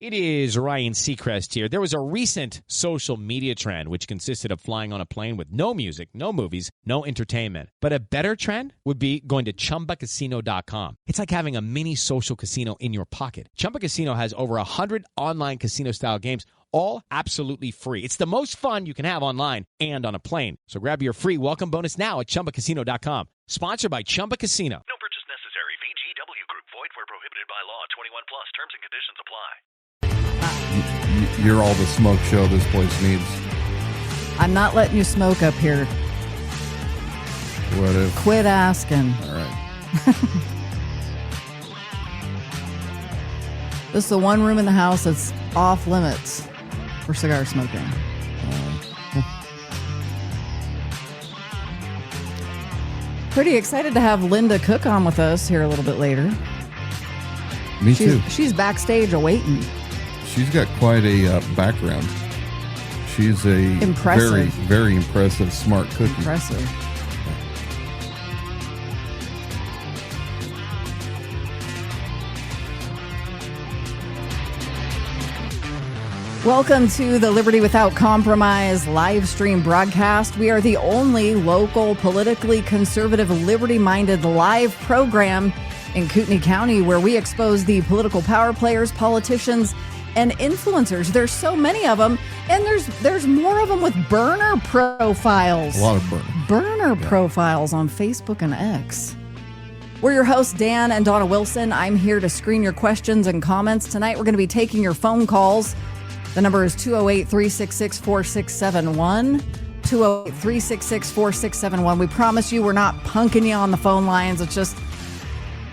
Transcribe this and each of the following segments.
It is Ryan Seacrest here. There was a recent social media trend which consisted of flying on a plane with no music, no movies, no entertainment. But a better trend would be going to ChumbaCasino.com. It's like having a mini social casino in your pocket. Chumba Casino has over 100 online casino-style games, all absolutely free. It's the most fun you can have online and on a plane. So grab your free welcome bonus now at ChumbaCasino.com. Sponsored by Chumba Casino. No purchase necessary. VGW Group. Void where prohibited by law. 21 plus. Terms and conditions apply. You're all the smoke show this place needs. I'm not letting you smoke up here. What if? Quit asking. All right. This is the one room in the house that's off limits for cigar smoking. Pretty excited to have Linda Cook on with us here a little bit later. Me too. She's backstage awaiting. She's got quite a background. She's a Impressive. very, very impressive, smart cookie. Impressive. Welcome to the Liberty Without Compromise live stream broadcast. We are the only local, politically conservative, liberty-minded live program in Kootenai County where we expose the political power players, politicians, and influencers. There's so many of them, and there's more of them with burner profiles. A lot of burner profiles on Facebook and X. We're your hosts, Dan and Dawna Wilson. I'm here to screen your questions and comments. Tonight, we're going to be taking your phone calls. The number is 208-366-4671. 208-366-4671. We promise you we're not punking you on the phone lines. It's just,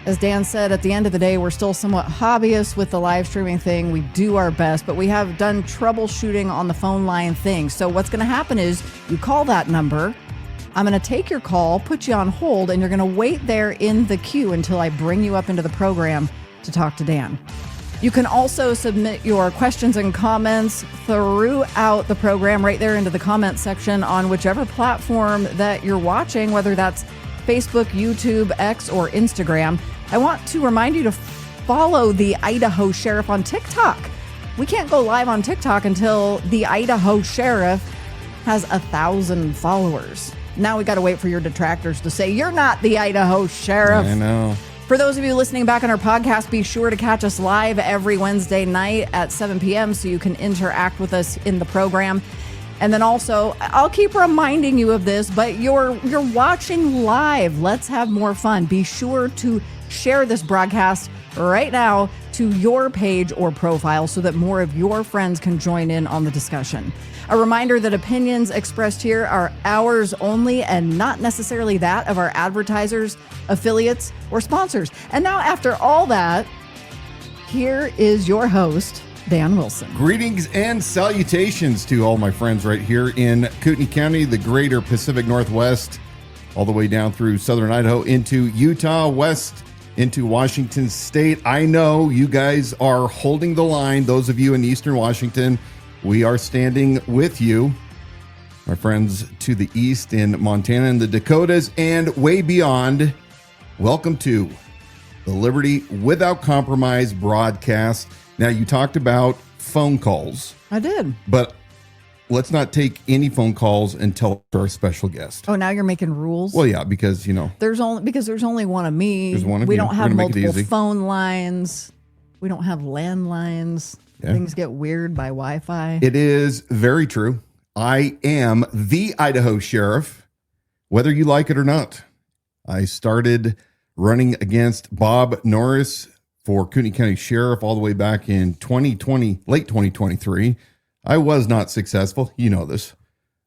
as Dan said, at the end of the day, we're still somewhat hobbyists with the live streaming thing. We do our best, but we have done troubleshooting on the phone line thing. So what's going to happen is you call that number. I'm going to take your call, put you on hold, and you're going to wait there in the queue until I bring you up into the program to talk to Dan. You can also submit your questions and comments throughout the program right there into the comment section on whichever platform that you're watching, whether that's Facebook, YouTube, X, or Instagram. I want to remind you to follow the Idaho Sheriff on TikTok. We can't go live on TikTok until the Idaho Sheriff has 1,000 followers. Now we got to wait for your detractors to say, you're not the Idaho Sheriff. I know. For those of you listening back on our podcast, be sure to catch us live every Wednesday night at 7 p.m. so you can interact with us in the program. And then also, I'll keep reminding you of this, but you're watching live. Let's have more fun. Be sure to share this broadcast right now to your page or profile so that more of your friends can join in on the discussion. A reminder that opinions expressed here are ours only and not necessarily that of our advertisers, affiliates, or sponsors. And now, after all that, here is your host, Dan Wilson. Greetings and salutations to all my friends right here in Kootenai County, the greater Pacific Northwest, all the way down through southern Idaho into Utah, west into Washington State. I know you guys are holding the line. Those of you in eastern Washington, we are standing with you. My friends to the east in Montana and the Dakotas and way beyond, welcome to the Liberty Without Compromise broadcast. Now, you talked about phone calls. I did. But let's not take any phone calls until our special guest. Oh, now you're making rules? Well, yeah, because, you know. There's only one of me. There's one of we you. don't have We're gonna make it multiple easy. phone lines. We don't have landlines. Yeah. Things get weird by Wi-Fi. It is very true. I am the Idaho Sheriff, whether you like it or not. I started running against Bob Norris for Kootenai County Sheriff all the way back in 2020, late 2023. I was not successful. You know this.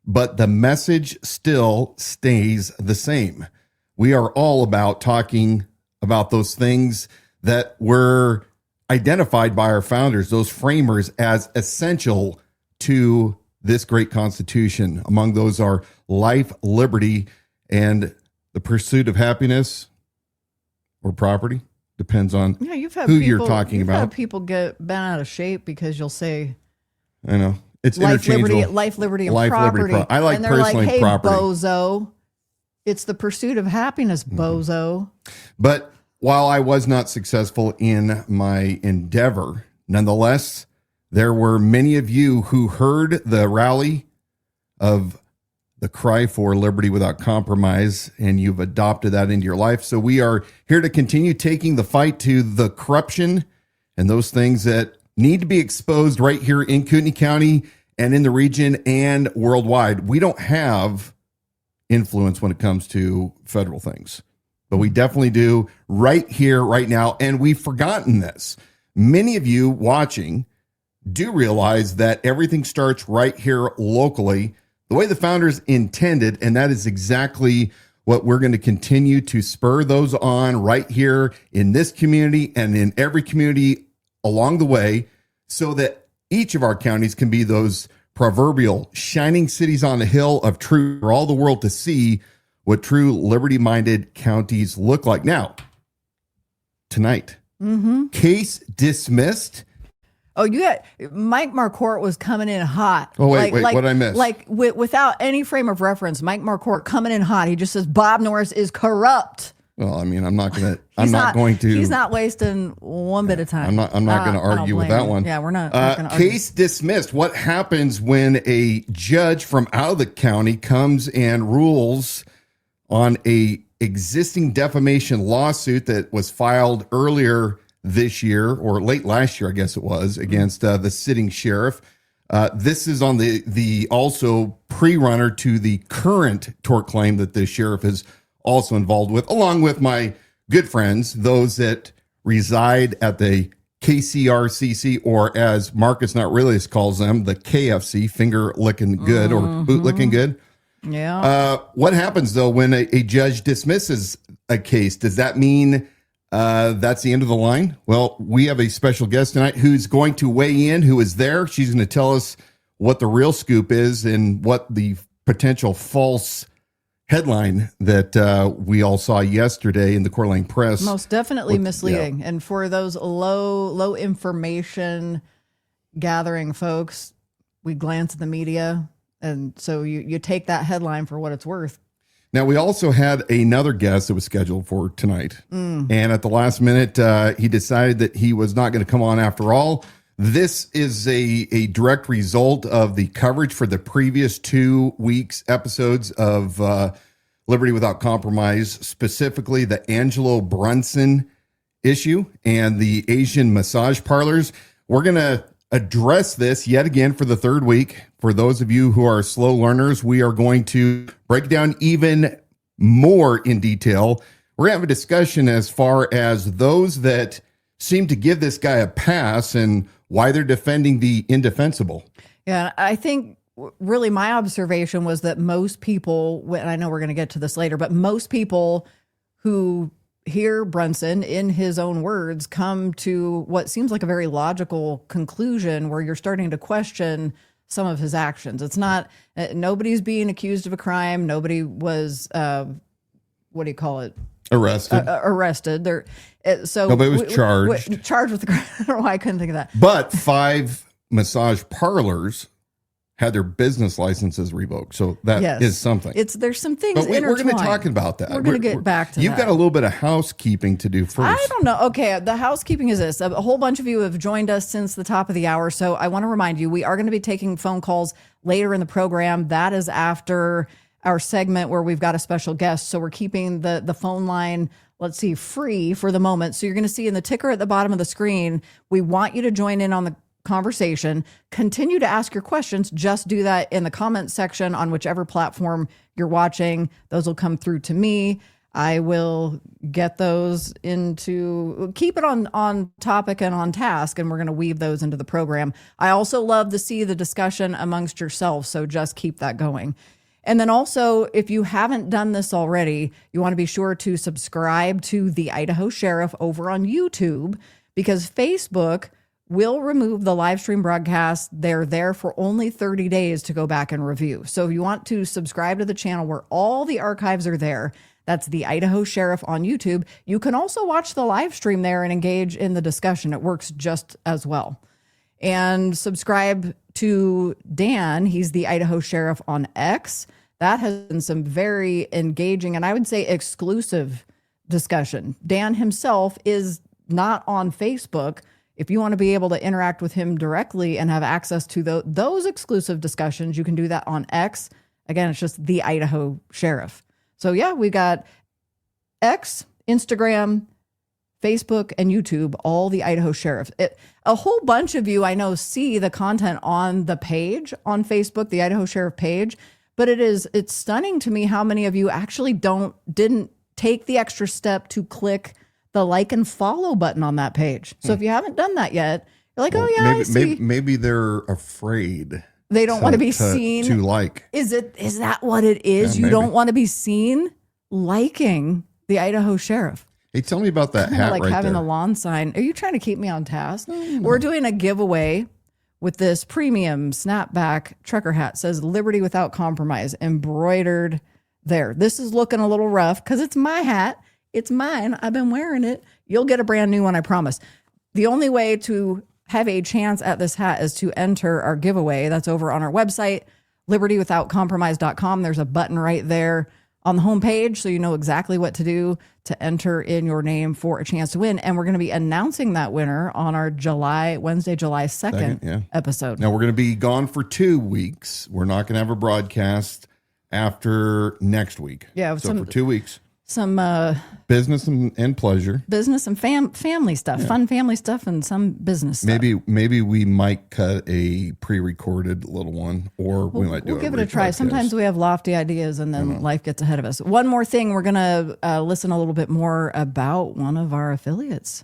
But the message still stays the same. We are all about talking about those things that were identified by our founders, those framers, as essential to this great Constitution. Among those are life, liberty, and the pursuit of happiness or property. Depends on who you're talking about. You've had people get bent out of shape because you'll say, I know. It's life, interchangeable. life, liberty, and property. I like and they're personally like, hey, property. bozo. It's the pursuit of happiness, bozo. But while I was not successful in my endeavor Nonetheless, there were many of you who heard the rally of the cry for liberty without compromise, and you've adopted that into your life. So we are here to continue taking the fight to the corruption and those things that need to be exposed right here in Kootenai County and in the region and worldwide. We don't have influence when it comes to federal things, but we definitely do right here, right now. And we've forgotten this. Many of you watching do realize that everything starts right here locally, the way the founders intended. And that is exactly what we're going to continue to spur those on right here in this community and in every community along the way, so that each of our counties can be those proverbial shining cities on a hill of truth for all the world to see what true liberty-minded counties look like. Now, tonight, case dismissed. Oh, you got Mike Marcourt was coming in hot. Oh, wait, what did I miss? Without any frame of reference, Mike Marcourt coming in hot. He just says Bob Norris is corrupt. Well, I mean, I'm not going to. He's not wasting one bit of time. I'm not going to argue with that one. Yeah, we're not going to argue. Case dismissed. What happens when a judge from out of the county comes and rules on a existing defamation lawsuit that was filed earlier this year, or late last year, I guess it was, against the sitting sheriff? This is on the also pre-runner to the current tort claim that the sheriff is also involved with, along with my good friends, those that reside at the KCRCC, or as Marcus Not Realist calls them, the KFC, finger licking good, or boot licking good. Yeah. What happens though when a judge dismisses a case? Does that mean that's the end of the line? Well, we have a special guest tonight who's going to weigh in, who is there. She's going to tell us what the real scoop is and what the potential false headline that we all saw yesterday in the Coeur d'Alene Press. Most definitely misleading. Yeah. And for those low information gathering folks, we glance at the media. And so you take that headline for what it's worth. Now, we also had another guest that was scheduled for tonight. And at the last minute, he decided that he was not going to come on after all. This is a direct result of the coverage for the previous 2 weeks episodes of Liberty Without Compromise, specifically the Angelo Brunson issue and the Asian massage parlors. We're going to address this yet again for the third week. For those of you who are slow learners, we are going to break down even more in detail. We're going to have a discussion as far as those that seem to give this guy a pass and why they're defending the indefensible. Yeah, I think really my observation was that most people, and I know we're going to get to this later, but most people who hear Brunson, in his own words, come to what seems like a very logical conclusion where you're starting to question some of his actions. It's not, nobody's being accused of a crime. Nobody was, what do you call it? Arrested. So nobody was charged. Charged with the crime. I don't know why I couldn't think of that. But 5 massage parlors had their business licenses revoked. So that is something. There's some things but we're going to talk about that. We're going to get back to that. You've got a little bit of housekeeping to do first. I don't know. Okay, the housekeeping is this. A whole bunch of you have joined us since the top of the hour. So I want to remind you, we are going to be taking phone calls later in the program. That is after our segment where we've got a special guest. So we're keeping the phone line, let's see, free for the moment. So you're going to see in the ticker at the bottom of the screen, we want you to join in on the conversation. Continue to ask your questions. Just do that in the comments section on whichever platform you're watching. Those will come through to me. I will get those into, keep it on topic and on task, and we're going to weave those into the program. I also love to see the discussion amongst yourselves, so just keep that going. And then also, if you haven't done this already, you want to be sure to subscribe to the Idaho Sheriff over on YouTube, because Facebook will remove the live stream broadcast. They're there for only 30 days to go back and review. So if you want to subscribe to the channel where all the archives are there, that's the Idaho Sheriff on YouTube. You can also watch the live stream there and engage in the discussion. It works just as well. And subscribe to Dan. He's the Idaho Sheriff on X. That has been some very engaging and I would say exclusive discussion. Dan himself is not on Facebook. if you want to be able to interact with him directly and have access to those exclusive discussions, you can do that on X. Again, it's just the Idaho Sheriff. So yeah, we got X, Instagram, Facebook, and YouTube, all the Idaho Sheriff. A whole bunch of you I know see the content on the page on Facebook, the Idaho Sheriff page, but it's stunning to me how many of you actually didn't take the extra step to click the like and follow button on that page. So if you haven't done that yet, you're like, I see. Maybe they're afraid. They don't want to be seen. To like. Is that what it is? You don't want to be seen liking the Idaho Sheriff. Hey, tell me about that hat like right having there. a lawn sign. Are you trying to keep me on task? No. We're doing a giveaway with this premium snapback trucker hat. It says Liberty Without Compromise embroidered there. This is looking a little rough because it's my hat. It's mine. I've been wearing it. You'll get a brand new one, I promise. The only way to have a chance at this hat is to enter our giveaway. That's over on our website, libertywithoutcompromise.com. There's a button right there on the homepage, so you know exactly what to do to enter in your name for a chance to win. And we're going to be announcing that winner on our Wednesday, July 2nd episode. Now, we're going to be gone for 2 weeks. We're not going to have a broadcast after next week. Yeah. So for 2 weeks. Some business and pleasure. Business and family stuff, fun family stuff, and some business stuff. Maybe we might cut a pre-recorded little one, or we might do We'll give it a try. Sometimes we have lofty ideas and then life gets ahead of us. One more thing, we're going to listen a little bit more about one of our affiliates.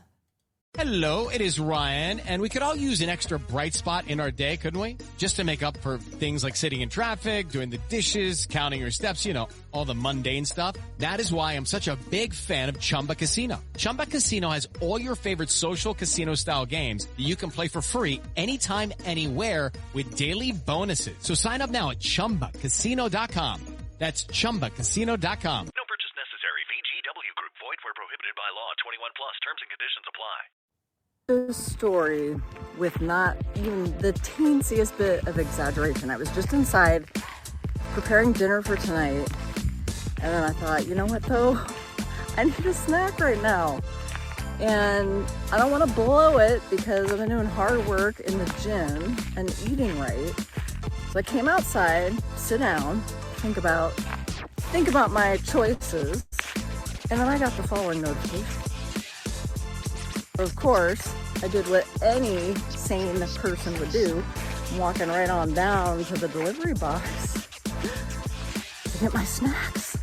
Hello, it is Ryan, and we could all use an extra bright spot in our day, couldn't we? Just to make up for things like sitting in traffic, doing the dishes, counting your steps, all the mundane stuff. That is why I'm such a big fan of Chumba Casino. Chumba Casino has all your favorite social casino-style games that you can play for free anytime, anywhere with daily bonuses. So sign up now at ChumbaCasino.com. That's ChumbaCasino.com. No purchase necessary. VGW Group. Void where prohibited by law. 21 plus. Terms and conditions apply. This story with not even the teensiest bit of exaggeration. I was just inside preparing dinner for tonight, and then I thought, you know what though? I need a snack right now. And I don't want to blow it because I've been doing hard work in the gym and eating right. So I came outside, sit down, think about my choices, and then I got the following notification. Of course, I did what any sane person would do. I'm walking right on down to the delivery box to get my snacks.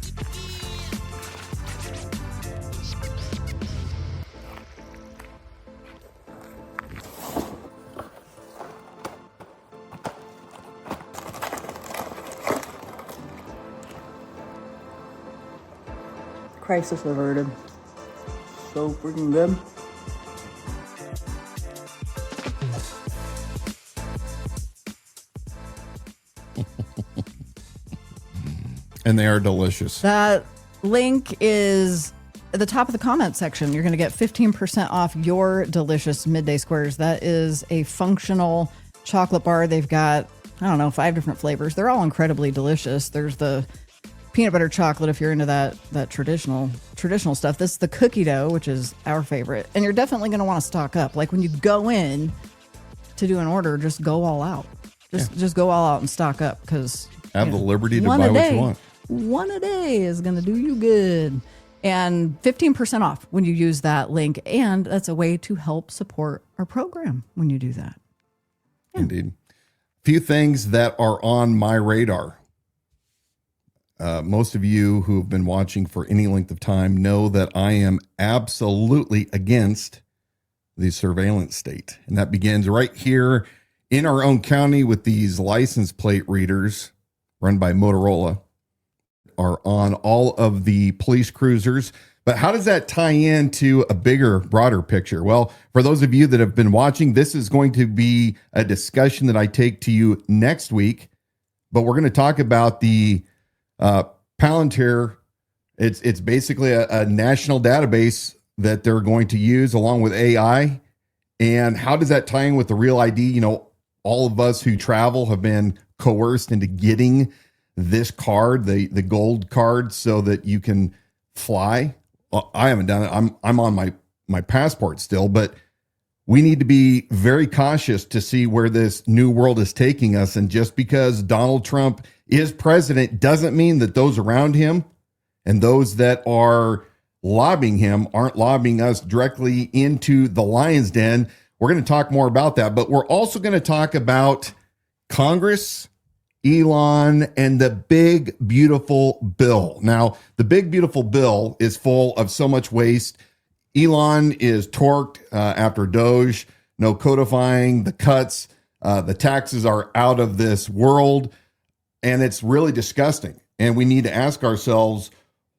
Crisis averted. So freaking good. And they are delicious. That link is at the top of the comment section. You're going to get 15% off your delicious Midday Squares. That is a functional chocolate bar. They've got, 5 different flavors. They're all incredibly delicious. There's the peanut butter chocolate if you're into that traditional stuff. This is the cookie dough, which is our favorite. And you're definitely going to want to stock up. Like when you go in to do an order, just go all out. Just go all out and stock up because have the liberty to buy what you want. One a day is going to do you good. And 15% off when you use that link. And that's a way to help support our program when you do that. Yeah. Indeed. Few things that are on my radar. Most of you who have been watching for any length of time know that I am absolutely against the surveillance state. And that begins right here in our own county with these license plate readers run by Motorola are on all of the police cruisers. But how does that tie into a bigger, broader picture? Well, for those of you that have been watching, this is going to be a discussion that I take to you next week. But we're going to talk about the Palantir. It's basically a national database that they're going to use along with AI. And how does that tie in with the Real ID? All of us who travel have been coerced into getting this card, the gold card, so that you can fly. Well, I haven't done it. I'm on my passport still, but we need to be very cautious to see where this new world is taking us. And just because Donald Trump is president doesn't mean that those around him and those that are lobbying him aren't lobbying us directly into the lion's den. We're going to talk more about that, but we're also going to talk about Congress, Elon, and the big, beautiful bill. Now, the big, beautiful bill is full of so much waste. Elon is torqued after Doge, no codifying, the cuts, the taxes are out of this world, and it's really disgusting. And we need to ask ourselves,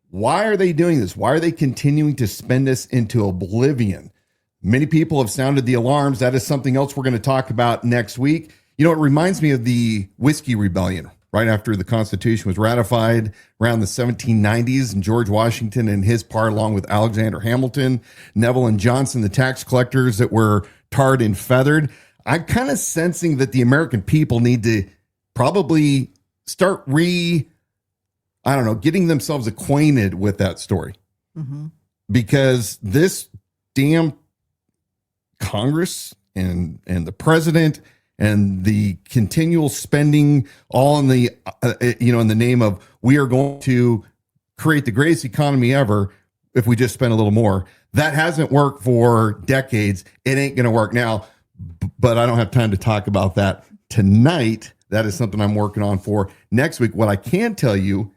why are they doing this? Why are they continuing to spend us into oblivion? Many people have sounded the alarms. That is something else we're going to talk about next week. You know, it reminds me of the Whiskey Rebellion, right after the Constitution was ratified around the 1790s, and George Washington and his part, along with Alexander Hamilton, Neville and Johnson, the tax collectors that were tarred and feathered. I'm kind of sensing that the American people need to probably start getting themselves acquainted with that story. Mm-hmm. Because this damn Congress and the president and the continual spending all in the, in the name of, we are going to create the greatest economy ever if we just spend a little more. That hasn't worked for decades. It ain't going to work now, but I don't have time to talk about that tonight. That is something I'm working on for next week. What I can tell you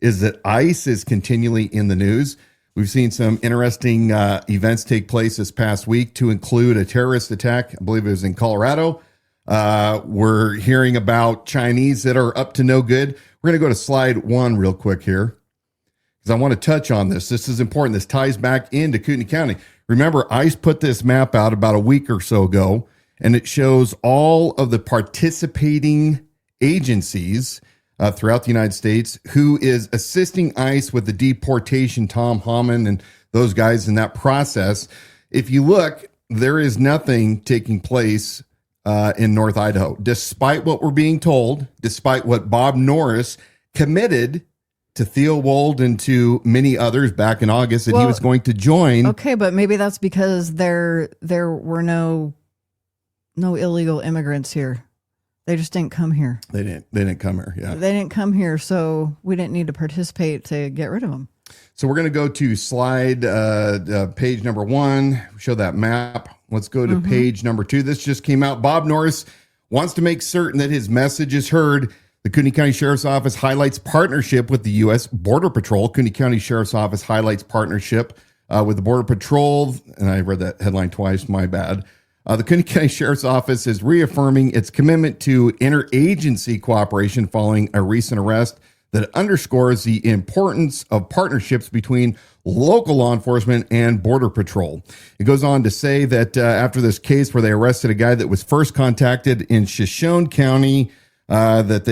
is that ICE is continually in the news. We've seen some interesting events take place this past week, to include a terrorist attack. I believe it was in Colorado. We're hearing about Chinese that are up to no good. We're going to go to slide 1 real quick here, because I want to touch on this. This is important. This ties back into Kootenai County. Remember, ICE put this map out about a week or so ago, and it shows all of the participating agencies throughout the United States who is assisting ICE with the deportation, Tom Hammond and those guys in that process. If you look, there is nothing taking place in North Idaho, despite what we're being told, despite what Bob Norris committed to Theo Wold and to many others back in August that he was going to join. Okay, but maybe that's because there were no illegal immigrants here. They just didn't come here. They didn't come here. Yeah. They didn't come here, so we didn't need to participate to get rid of them. So we're going to go to slide page number 1. Show that map. Let's go to page number 2. This just came out. Bob Norris wants to make certain that his message is heard. The Kootenai County Sheriff's Office highlights partnership with the U.S. Border Patrol. Kootenai County Sheriff's Office highlights partnership with the Border Patrol. And I read that headline twice. My bad. The Kootenai County Sheriff's Office is reaffirming its commitment to interagency cooperation following a recent arrest that underscores the importance of partnerships between local law enforcement and Border Patrol. It goes on to say that after this case where they arrested a guy that was first contacted in Shoshone County, that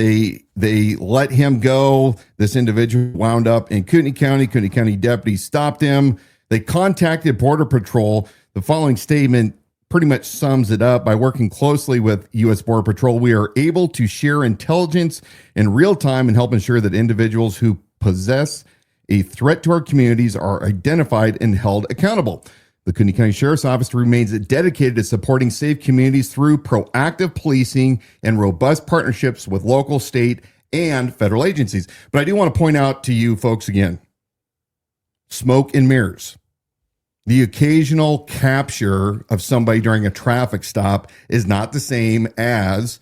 they let him go. This individual wound up in Kootenai County. Kootenai County deputies stopped him. They contacted Border Patrol. The following statement pretty much sums it up. By working closely with U.S. Border Patrol, we are able to share intelligence in real time and help ensure that individuals who possess a threat to our communities are identified and held accountable. The Kootenai County Sheriff's Office remains dedicated to supporting safe communities through proactive policing and robust partnerships with local, state, and federal agencies. But I do want to point out to you folks again, smoke and mirrors. The occasional capture of somebody during a traffic stop is not the same as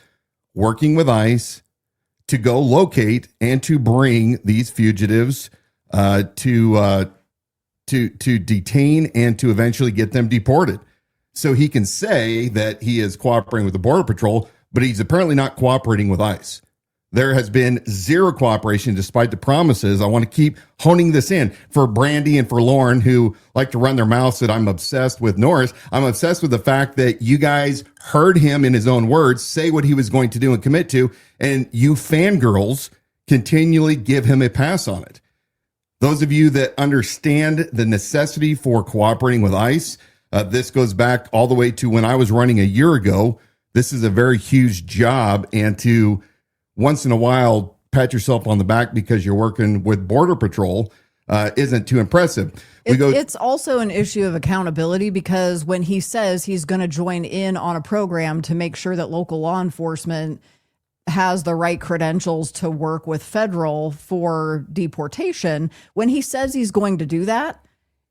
working with ICE to go locate and to bring these fugitives to detain and to eventually get them deported. So he can say that he is cooperating with the Border Patrol, but he's apparently not cooperating with ICE. There has been zero cooperation despite the promises. I want to keep honing this in for Brandy and for Lauren, who like to run their mouths that I'm obsessed with Norris. I'm obsessed with the fact that you guys heard him in his own words say what he was going to do and commit to, and you fangirls continually give him a pass on it. Those of you that understand the necessity for cooperating with ICE, this goes back all the way to when I was running a year ago. This is a very huge job, and to once in a while pat yourself on the back because you're working with Border Patrol. isn't too impressive. It's also an issue of accountability, because when he says he's going to join in on a program to make sure that local law enforcement has the right credentials to work with federal for deportation, when he says he's going to do that,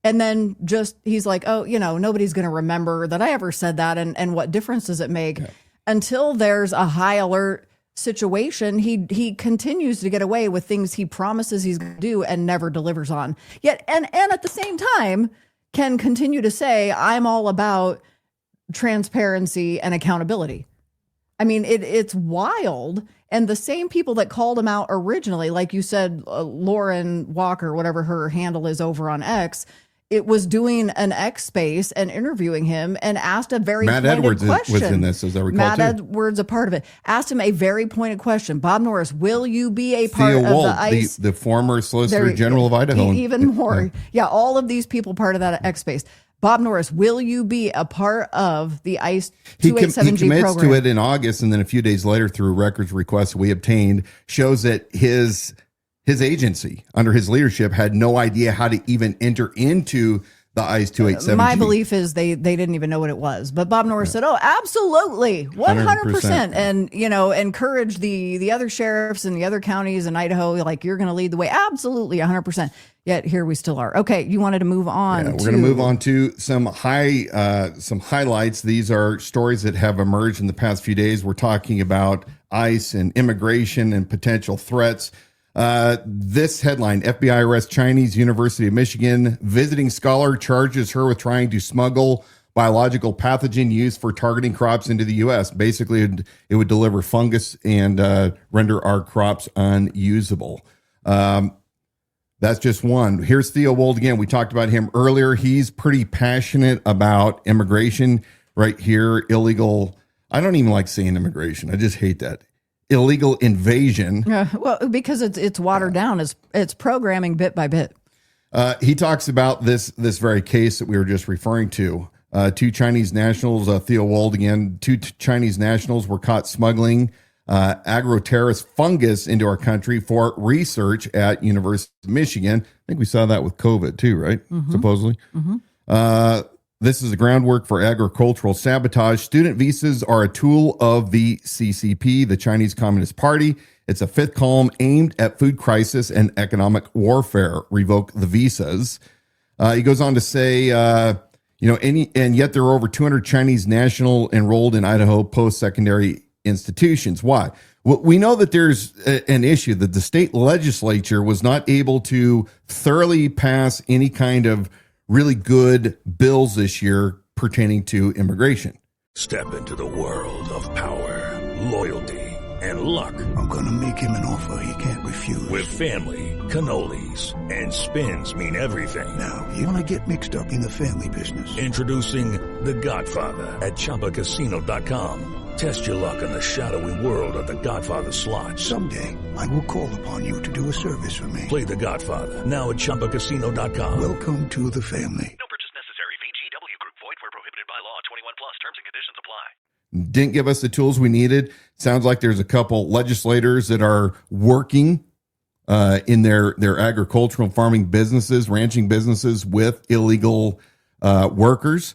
and then he's like, oh, nobody's going to remember that I ever said that. And what difference does it make? Okay. Until there's a high alert situation, he continues to get away with things he promises he's going to do and never delivers on. Yet, and at the same time, can continue to say, I'm all about transparency and accountability. I mean, it's wild. And the same people that called him out originally, like you said, Lauren Walker, whatever her handle is over on X, it was doing an X space and interviewing him and asked a very Matt pointed Edwards question. was in this, as I recall, Matt too. Edwards, a part of it, asked him a very pointed question. Bob Norris, will you be a part of Wald, the ICE? the former Solicitor General of Idaho. Even more. Yeah, all of these people part of that X space. Bob Norris, will you be a part of the ICE 287G program? He commits to it in August, and then a few days later, through records requests we obtained, shows that his agency, under his leadership, had no idea how to even enter into the ICE 287G. My belief is they didn't even know what it was. But Bob Norris said, oh, absolutely, 100%. And, encourage the other sheriffs and the other counties in Idaho, like, you're going to lead the way. Absolutely, 100%. Yet here we still are. Okay, you wanted to move on. Yeah, we're going to move on to some highlights. These are stories that have emerged in the past few days. We're talking about ICE and immigration and potential threats. This headline: FBI arrests Chinese University of Michigan visiting scholar, charges her with trying to smuggle biological pathogen used for targeting crops into the U.S. Basically, it would deliver fungus and render our crops unusable. That's just one. Here's Theo Wold again. We talked about him earlier. He's pretty passionate about immigration right here. Illegal. I don't even like saying immigration. I just hate that. Illegal invasion. Well, because it's watered down. It's programming bit by bit. He talks about this very case that we were just referring to. Two Chinese nationals, Theo Wold again, two Chinese nationals were caught smuggling agroterrorist fungus into our country for research at University of Michigan. I think we saw that with COVID too, right? Mm-hmm. Supposedly. Mm-hmm. This is the groundwork for agricultural sabotage. Student visas are a tool of the CCP, the Chinese Communist Party. It's a fifth column aimed at food crisis and economic warfare. Revoke the visas. He goes on to say, and yet there are over 200 Chinese national enrolled in Idaho post-secondary institutions. Why? Well, we know that there's an issue that the state legislature was not able to thoroughly pass any kind of really good bills this year pertaining to immigration. Step into the world of power, loyalty, and luck. I'm going to make him an offer he can't refuse. With family, cannolis, and spins mean everything. Now, you want to get mixed up in the family business. Introducing The Godfather at ChumbaCasino.com. Test your luck in the shadowy world of The Godfather slot. Someday, I will call upon you to do a service for me. Play The Godfather now at ChumbaCasino.com. Welcome to the family. No purchase necessary. VGW Group. Void where prohibited by law. 21 plus. Terms and conditions apply. Didn't give us the tools we needed. Sounds like there's a couple legislators that are working in their agricultural farming businesses, ranching businesses with illegal workers.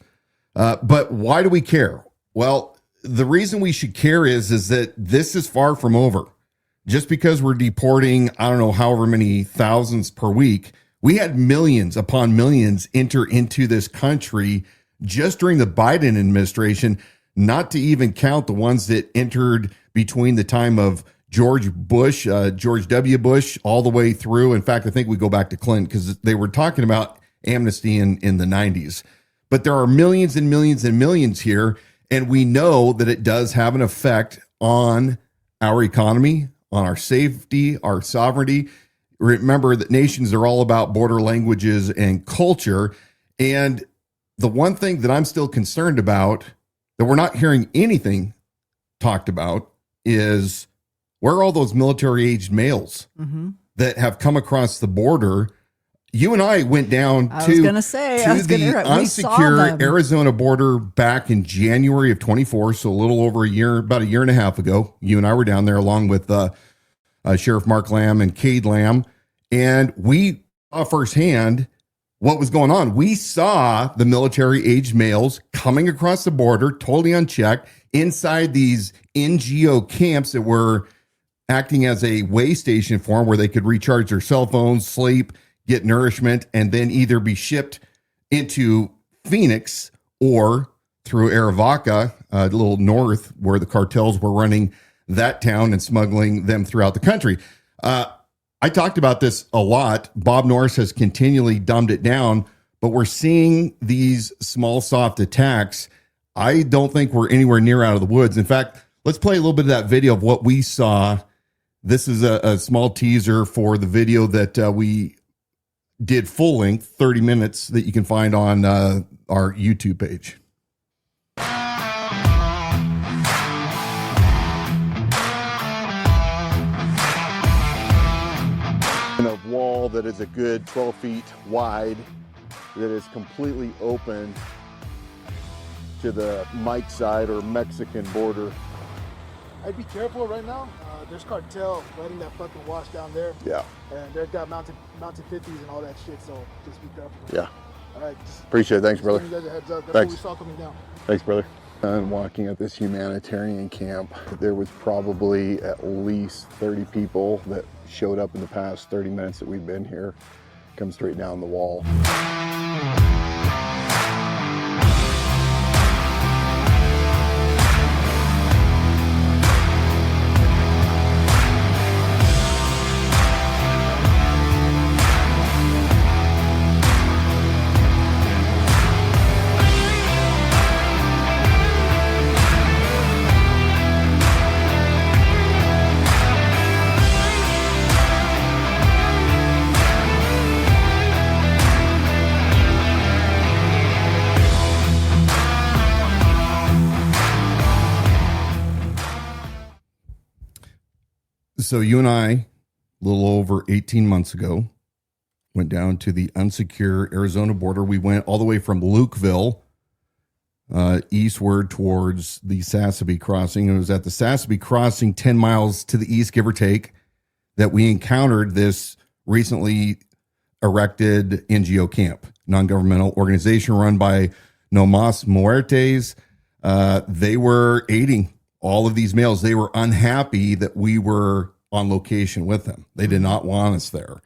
But why do we care? Well, the reason we should care is that this is far from over. Just because we're deporting, I don't know, however many thousands per week, we had millions upon millions enter into this country just during the Biden administration, not to even count the ones that entered between the time of George W. Bush, all the way through. In fact, I think we go back to Clinton because they were talking about amnesty in the 90s. But there are millions and millions and millions here. And we know that it does have an effect on our economy, on our safety, our sovereignty. Remember that nations are all about border languages and culture. And the one thing that I'm still concerned about, that we're not hearing anything talked about, is where are all those military-aged males that have come across the border? You and I went down to the unsecure Arizona border back in January of 24, so a little over a year, about a year and a half ago. You and I were down there along with Sheriff Mark Lamb and Cade Lamb, and we firsthand what was going on. We saw the military-aged males coming across the border, totally unchecked, inside these NGO camps that were acting as a way station for them where they could recharge their cell phones, sleep, get nourishment, and then either be shipped into Phoenix or through Arivaca, a little north where the cartels were running that town and smuggling them throughout the country. I talked about this a lot. Bob Norris has continually dumbed it down, but we're seeing these small, soft attacks. I don't think we're anywhere near out of the woods. In fact, let's play a little bit of that video of what we saw. This is a small teaser for the video that we did full length, 30 minutes, that you can find on our YouTube page. A wall that is a good 12 feet wide, that is completely open to the Mike side or Mexican border. I'd be careful right now. There's cartel letting that fucking wash down there. Yeah. And they've got mounted 50s and all that shit, so just be careful. Yeah. All right. Appreciate it. Thanks, brother. You guys a heads up. That's Thanks. what we saw coming down. Thanks, brother. And walking at this humanitarian camp, there was probably at least 30 people that showed up in the past 30 minutes that we've been here. Come straight down the wall. So you and I, a little over 18 months ago, went down to the unsecure Arizona border. We went all the way from Lukeville eastward towards the Sassabee crossing. It was at the Sassabee crossing, 10 miles to the east, give or take, that we encountered this recently erected NGO camp, non-governmental organization run by No Mas Muertes. They were aiding all of these males. They were unhappy that we were on location with them. They did not want us there.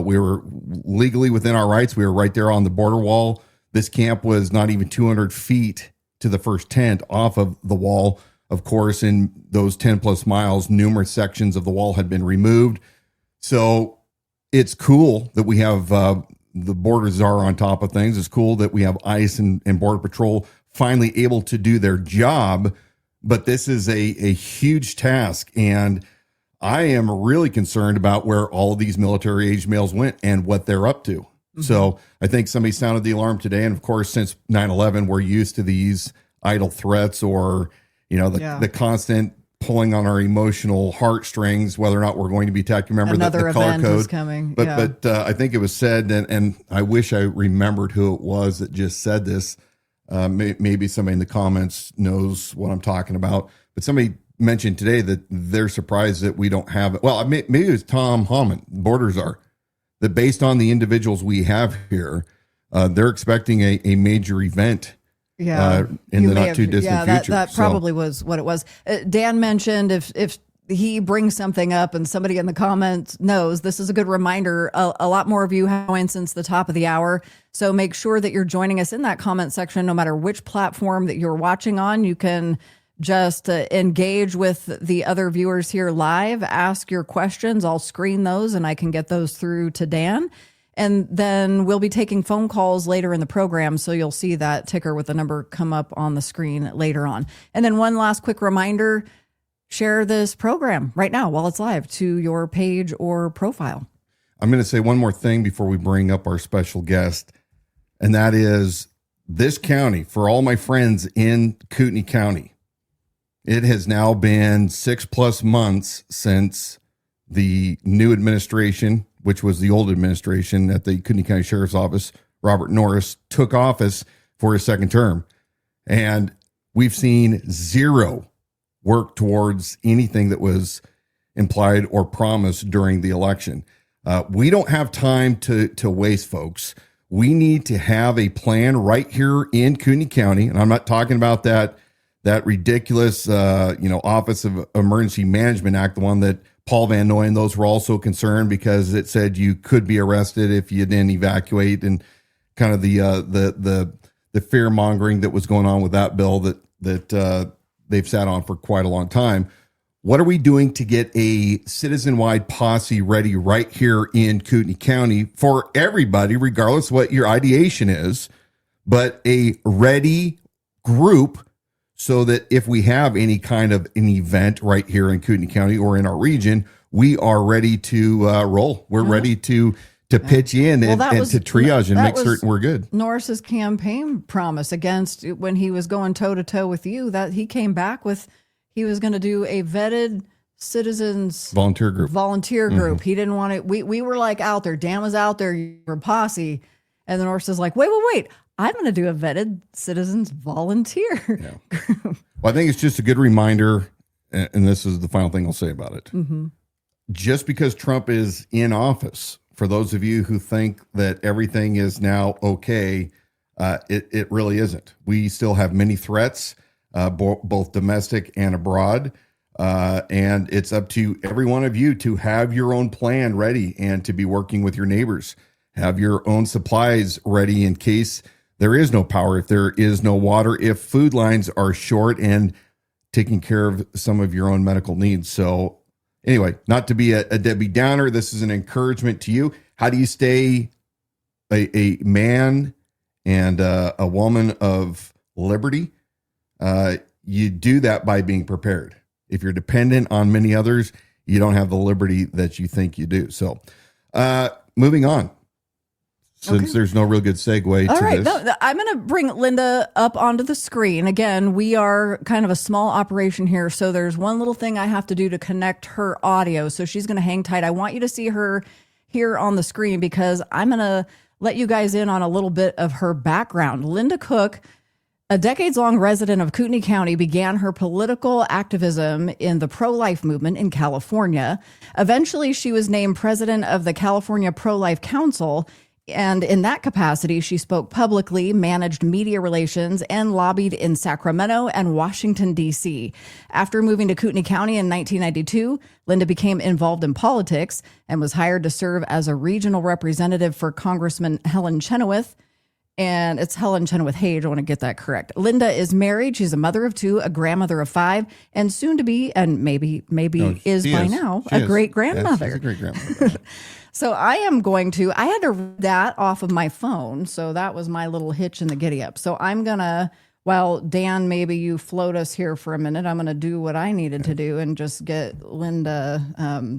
We were legally within our rights. We were right there on the border wall. This camp was not even 200 feet to the first tent off of the wall. Of course, in those 10 plus miles, numerous sections of the wall had been removed. So it's cool that we have the border czar on top of things. It's cool that we have ICE and Border Patrol finally able to do their job. But this is a huge task, and I am really concerned about where all of these military-aged males went and what they're up to. Mm-hmm. So I think somebody sounded the alarm today, and of course, since 9/11, we're used to these idle threats or, the constant pulling on our emotional heartstrings, whether or not we're going to be attacked. Remember another the color event code is coming. But I think it was said, and I wish I remembered who it was that just said this. Maybe somebody in the comments knows what I'm talking about, but somebody mentioned today that they're surprised that we don't have it. Well, maybe it was Tom Hammond, Border Czar, that based on the individuals we have here, they're expecting a major event in the not too distant future. That probably was what it was. Dan mentioned if he brings something up and somebody in the comments knows, this is a good reminder. A lot more of you have joined since the top of the hour. So make sure that you're joining us in that comment section, no matter which platform that you're watching on. You can just engage with the other viewers here live, ask your questions. I'll screen those and I can get those through to Dan. And then we'll be taking phone calls later in the program. So you'll see that ticker with the number come up on the screen later on. And then one last quick reminder, share this program right now while it's live to your page or profile. I'm going to say one more thing before we bring up our special guest, and that is this county, for all my friends in Kootenai County, it has now been 6+ months since the new administration, which was the old administration at the Kootenai County Sheriff's Office, Robert Norris, took office for his second term. And we've seen zero work towards anything that was implied or promised during the election. We don't have time to waste, folks. We need to have a plan right here in Kootenai County. And I'm not talking about that ridiculous, Office of Emergency Management Act, the one that Paul Van Noyen, those were also concerned because it said you could be arrested if you didn't evacuate, and kind of the fear mongering that was going on with that bill that they've sat on for quite a long time. What are we doing to get a citizen-wide posse ready right here in Kootenai County for everybody, regardless of what your ideation is, but a ready group so that if we have any kind of an event right here in Kootenai County or in our region, we are ready to roll. We're ready to pitch in and to triage and make certain we're good. Norris's campaign promise against when he was going toe-to-toe with you, that he came back with he was going to do a vetted citizens volunteer group. Mm-hmm. He didn't want it. We were like out there. Dan was out there. You were posse. And then Norris is like, wait. I'm going to do a vetted citizens volunteer group. Well, I think it's just a good reminder, and this is the final thing I'll say about it. Mm-hmm. Just because Trump is in office, for those of you who think that everything is now okay, it really isn't. We still have many threats, both domestic and abroad, and it's up to every one of you to have your own plan ready and to be working with your neighbors. Have your own supplies ready in case there is no power, if there is no water, if food lines are short, and taking care of some of your own medical needs. So anyway, not to be a Debbie Downer, this is an encouragement to you. How do you stay a man and a woman of liberty? You do that by being prepared. If you're dependent on many others, you don't have the liberty that you think you do. So moving on. Since there's no real good segue to this. No, I'm going to bring Linda up onto the screen. Again, we are kind of a small operation here, so there's one little thing I have to do to connect her audio. So she's going to hang tight. I want you to see her here on the screen because I'm going to let you guys in on a little bit of her background. Linda Cook, a decades-long resident of Kootenai County, began her political activism in the pro-life movement in California. Eventually, she was named president of the California Pro-Life Council. And in that capacity, she spoke publicly, managed media relations, and lobbied in Sacramento and Washington, D.C. After moving to Kootenai County in 1992, Linda became involved in politics and was hired to serve as a regional representative for Congressman Helen Chenoweth. And it's Helen Chenoweth Hage. I want to get that correct. Linda is married. She's a mother of two, a grandmother of five, and soon to be, and maybe is by now, a great grandmother. Yes, she's a great grandmother. So I had to read that off of my phone. So that was my little hitch in the giddy up. So I'm going to, while Dan, maybe you float us here for a minute, I'm going to do what I needed to do and just get Linda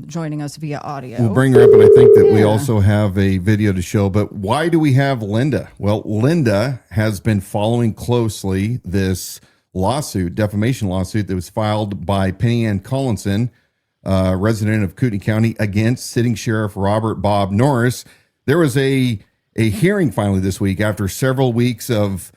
joining us via audio. We'll bring her up, and I think that we also have a video to show. But why do we have Linda? Well, Linda has been following closely this lawsuit, defamation lawsuit that was filed by Penny Ann Collinson, resident of Kootenai County, against sitting Sheriff Bob Norris. There was a hearing finally this week after several weeks of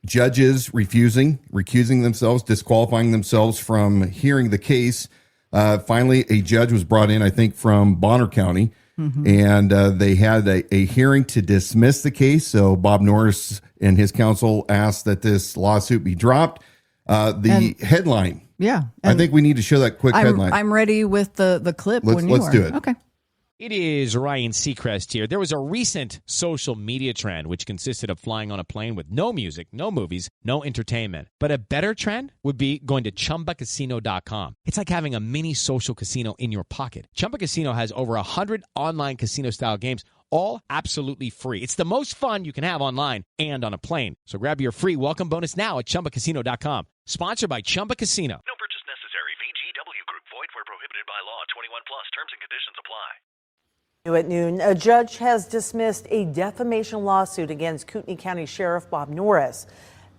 judges recusing themselves, disqualifying themselves from hearing the case. Finally, a judge was brought in, I think, from Bonner County, and they had a hearing to dismiss the case. So Bob Norris and his counsel asked that this lawsuit be dropped. Headline. Yeah. I think we need to show that quick headline. I'm ready with the clip when you are. Let's do it. Okay. It is Ryan Seacrest here. There was a recent social media trend which consisted of flying on a plane with no music, no movies, no entertainment. But a better trend would be going to ChumbaCasino.com. It's like having a mini social casino in your pocket. Chumba Casino has over 100 online casino-style games, all absolutely free. It's the most fun you can have online and on a plane. So grab your free welcome bonus now at ChumbaCasino.com. Sponsored by Chumba Casino. No purchase necessary. VGW Group. Void where prohibited by law. 21 plus. Terms and conditions apply. At noon, a judge has dismissed a defamation lawsuit against Kootenai County Sheriff Bob Norris.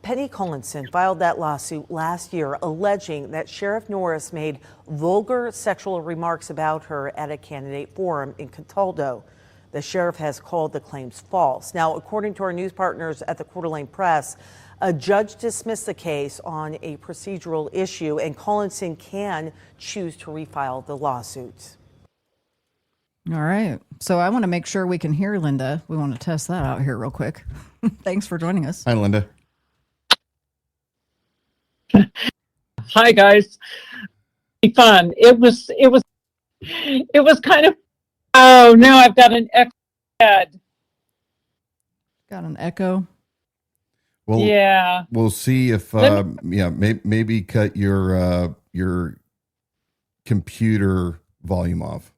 Penny Collinson filed that lawsuit last year, alleging that Sheriff Norris made vulgar sexual remarks about her at a candidate forum in Cataldo. The sheriff has called the claims false. Now, according to our news partners at the Coeur d'Alene Press, a judge dismissed the case on a procedural issue, and Collinson can choose to refile the lawsuit. All right. So I want to make sure we can hear Linda. We want to test that out here real quick. Thanks for joining us. Hi, Linda. Hi, guys. Fun. It was kind of, oh, now I've got an echo head. Got an echo. Well, yeah. We'll see if, maybe cut your computer volume off.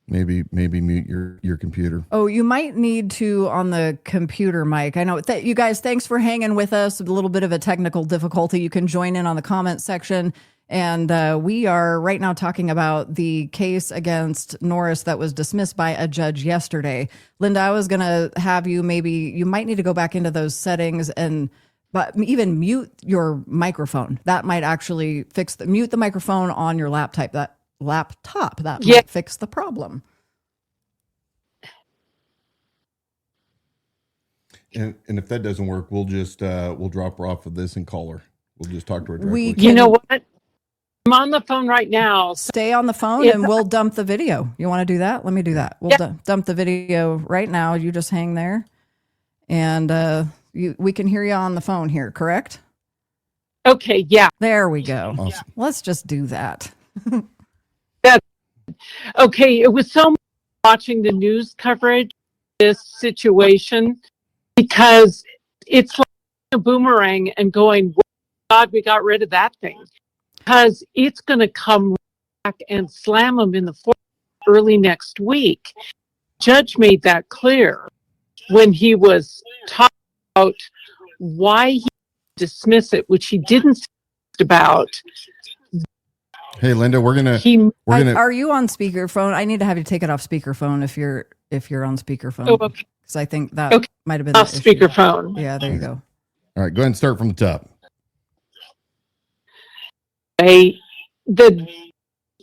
Maybe mute your computer. Oh, you might need to on the computer mic. I know that you guys, thanks for hanging with us. A little bit of a technical difficulty. You can join in on the comment section. And we are right now talking about the case against Norris that was dismissed by a judge yesterday. Linda, I was going to have you you might need to go back into those settings but even mute your microphone. That might actually mute the microphone on your laptop. That might fix the problem. And if that doesn't work, we'll just we'll drop her off of this and call her. We'll just talk to her directly. You know what? I'm on the phone right now. Stay on the phone and we'll dump the video. You want to do that? Let me do that. We'll dump the video right now. You just hang there, and we can hear you on the phone here. Correct? Okay. Yeah. There we go. Awesome. Let's just do that. Okay. It was so much watching the news coverage of this situation because it's like a boomerang and going, oh, God, we got rid of that thing. Because it's going to come back and slam them in the forehead early next week. Judge made that clear when he was talking about why he dismissed it, which he didn't say about. Hey, Linda, we're gonna. Are you on speakerphone? I need to have you take it off speakerphone if you're on speakerphone. Oh, okay. Because I think that might have been off speakerphone. Yeah, there you go. All right, go ahead and start from the top. They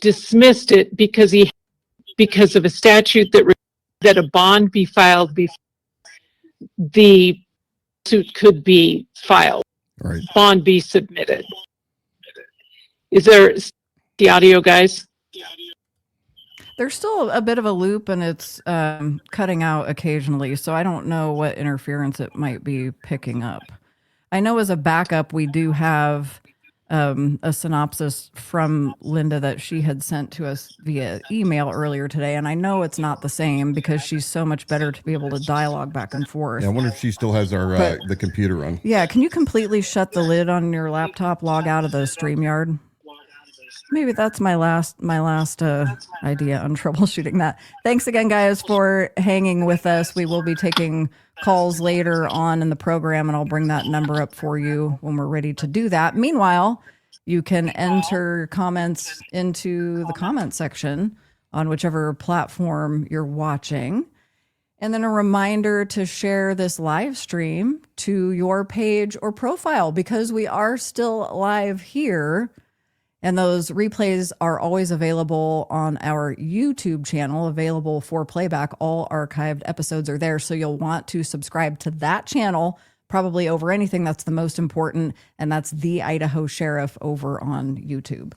dismissed it because of a statute that a bond be filed before the suit could be filed. Right. Bond be submitted. Is there the audio, guys? There's still a bit of a loop and it's cutting out occasionally, so I don't know what interference it might be picking up. I know as a backup, we do have a synopsis from Linda that she had sent to us via email earlier today. And I know it's not the same because she's so much better to be able to dialogue back and forth. Yeah, I wonder if she still has the computer on. Yeah, can you completely shut the lid on your laptop, log out of the StreamYard? Maybe that's my last idea on troubleshooting that. Thanks again, guys, for hanging with us. We will be taking calls later on in the program, and I'll bring that number up for you when we're ready to do that. Meanwhile, you can enter comments into the comment section on whichever platform you're watching. And then a reminder to share this live stream to your page or profile because we are still live here. And those replays are always available on our YouTube channel, available for playback. All archived episodes are there. So you'll want to subscribe to that channel, probably over anything. That's the most important. And that's The Idaho Sheriff over on YouTube.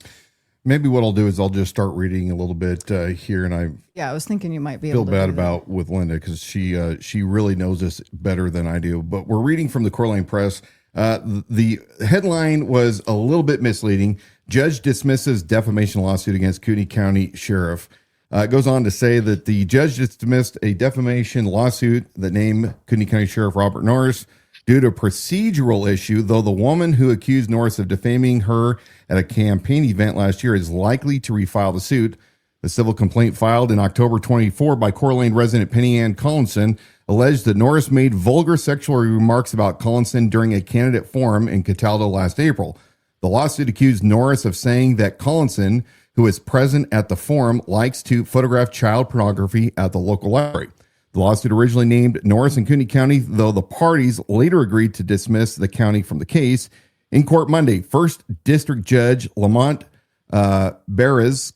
Maybe what I'll do is I'll just start reading a little bit here. And I was thinking you might be feel able to bad about with Linda because she really knows this better than I do. But we're reading from the Coeur Press. The headline was a little bit misleading. Judge dismisses defamation lawsuit against Kootenai County Sheriff. It goes on to say that the judge dismissed a defamation lawsuit that named Kootenai County Sheriff Robert Norris due to a procedural issue, though the woman who accused Norris of defaming her at a campaign event last year is likely to refile the suit. The civil complaint filed in October 24 by Coeur d'Alene resident Penny Ann Collinson alleged that Norris made vulgar sexual remarks about Collinson during a candidate forum in Cataldo last April. The lawsuit accused Norris of saying that Collinson, who is present at the forum, likes to photograph child pornography at the local library. The lawsuit originally named Norris and Kootenai County, though the parties later agreed to dismiss the county from the case. In court Monday, 1st District Judge Lamont Beres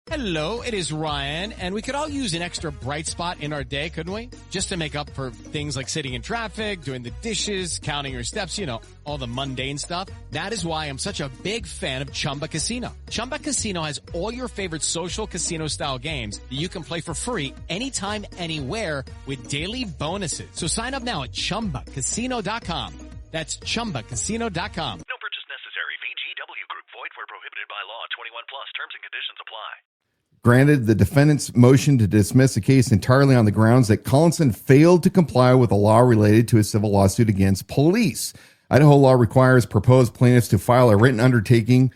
Hello, it is Ryan, and we could all use an extra bright spot in our day, couldn't we? Just to make up for things like sitting in traffic, doing the dishes, counting your steps, all the mundane stuff. That is why I'm such a big fan of Chumba Casino. Chumba Casino has all your favorite social casino-style games that you can play for free anytime, anywhere with daily bonuses. So sign up now at ChumbaCasino.com. That's ChumbaCasino.com. No purchase necessary. VGW Group. Void where prohibited by law. 21 plus. Terms and conditions apply. Granted the defendant's motion to dismiss the case entirely on the grounds that Collinson failed to comply with a law related to a civil lawsuit against police. Idaho law requires proposed plaintiffs to file a written undertaking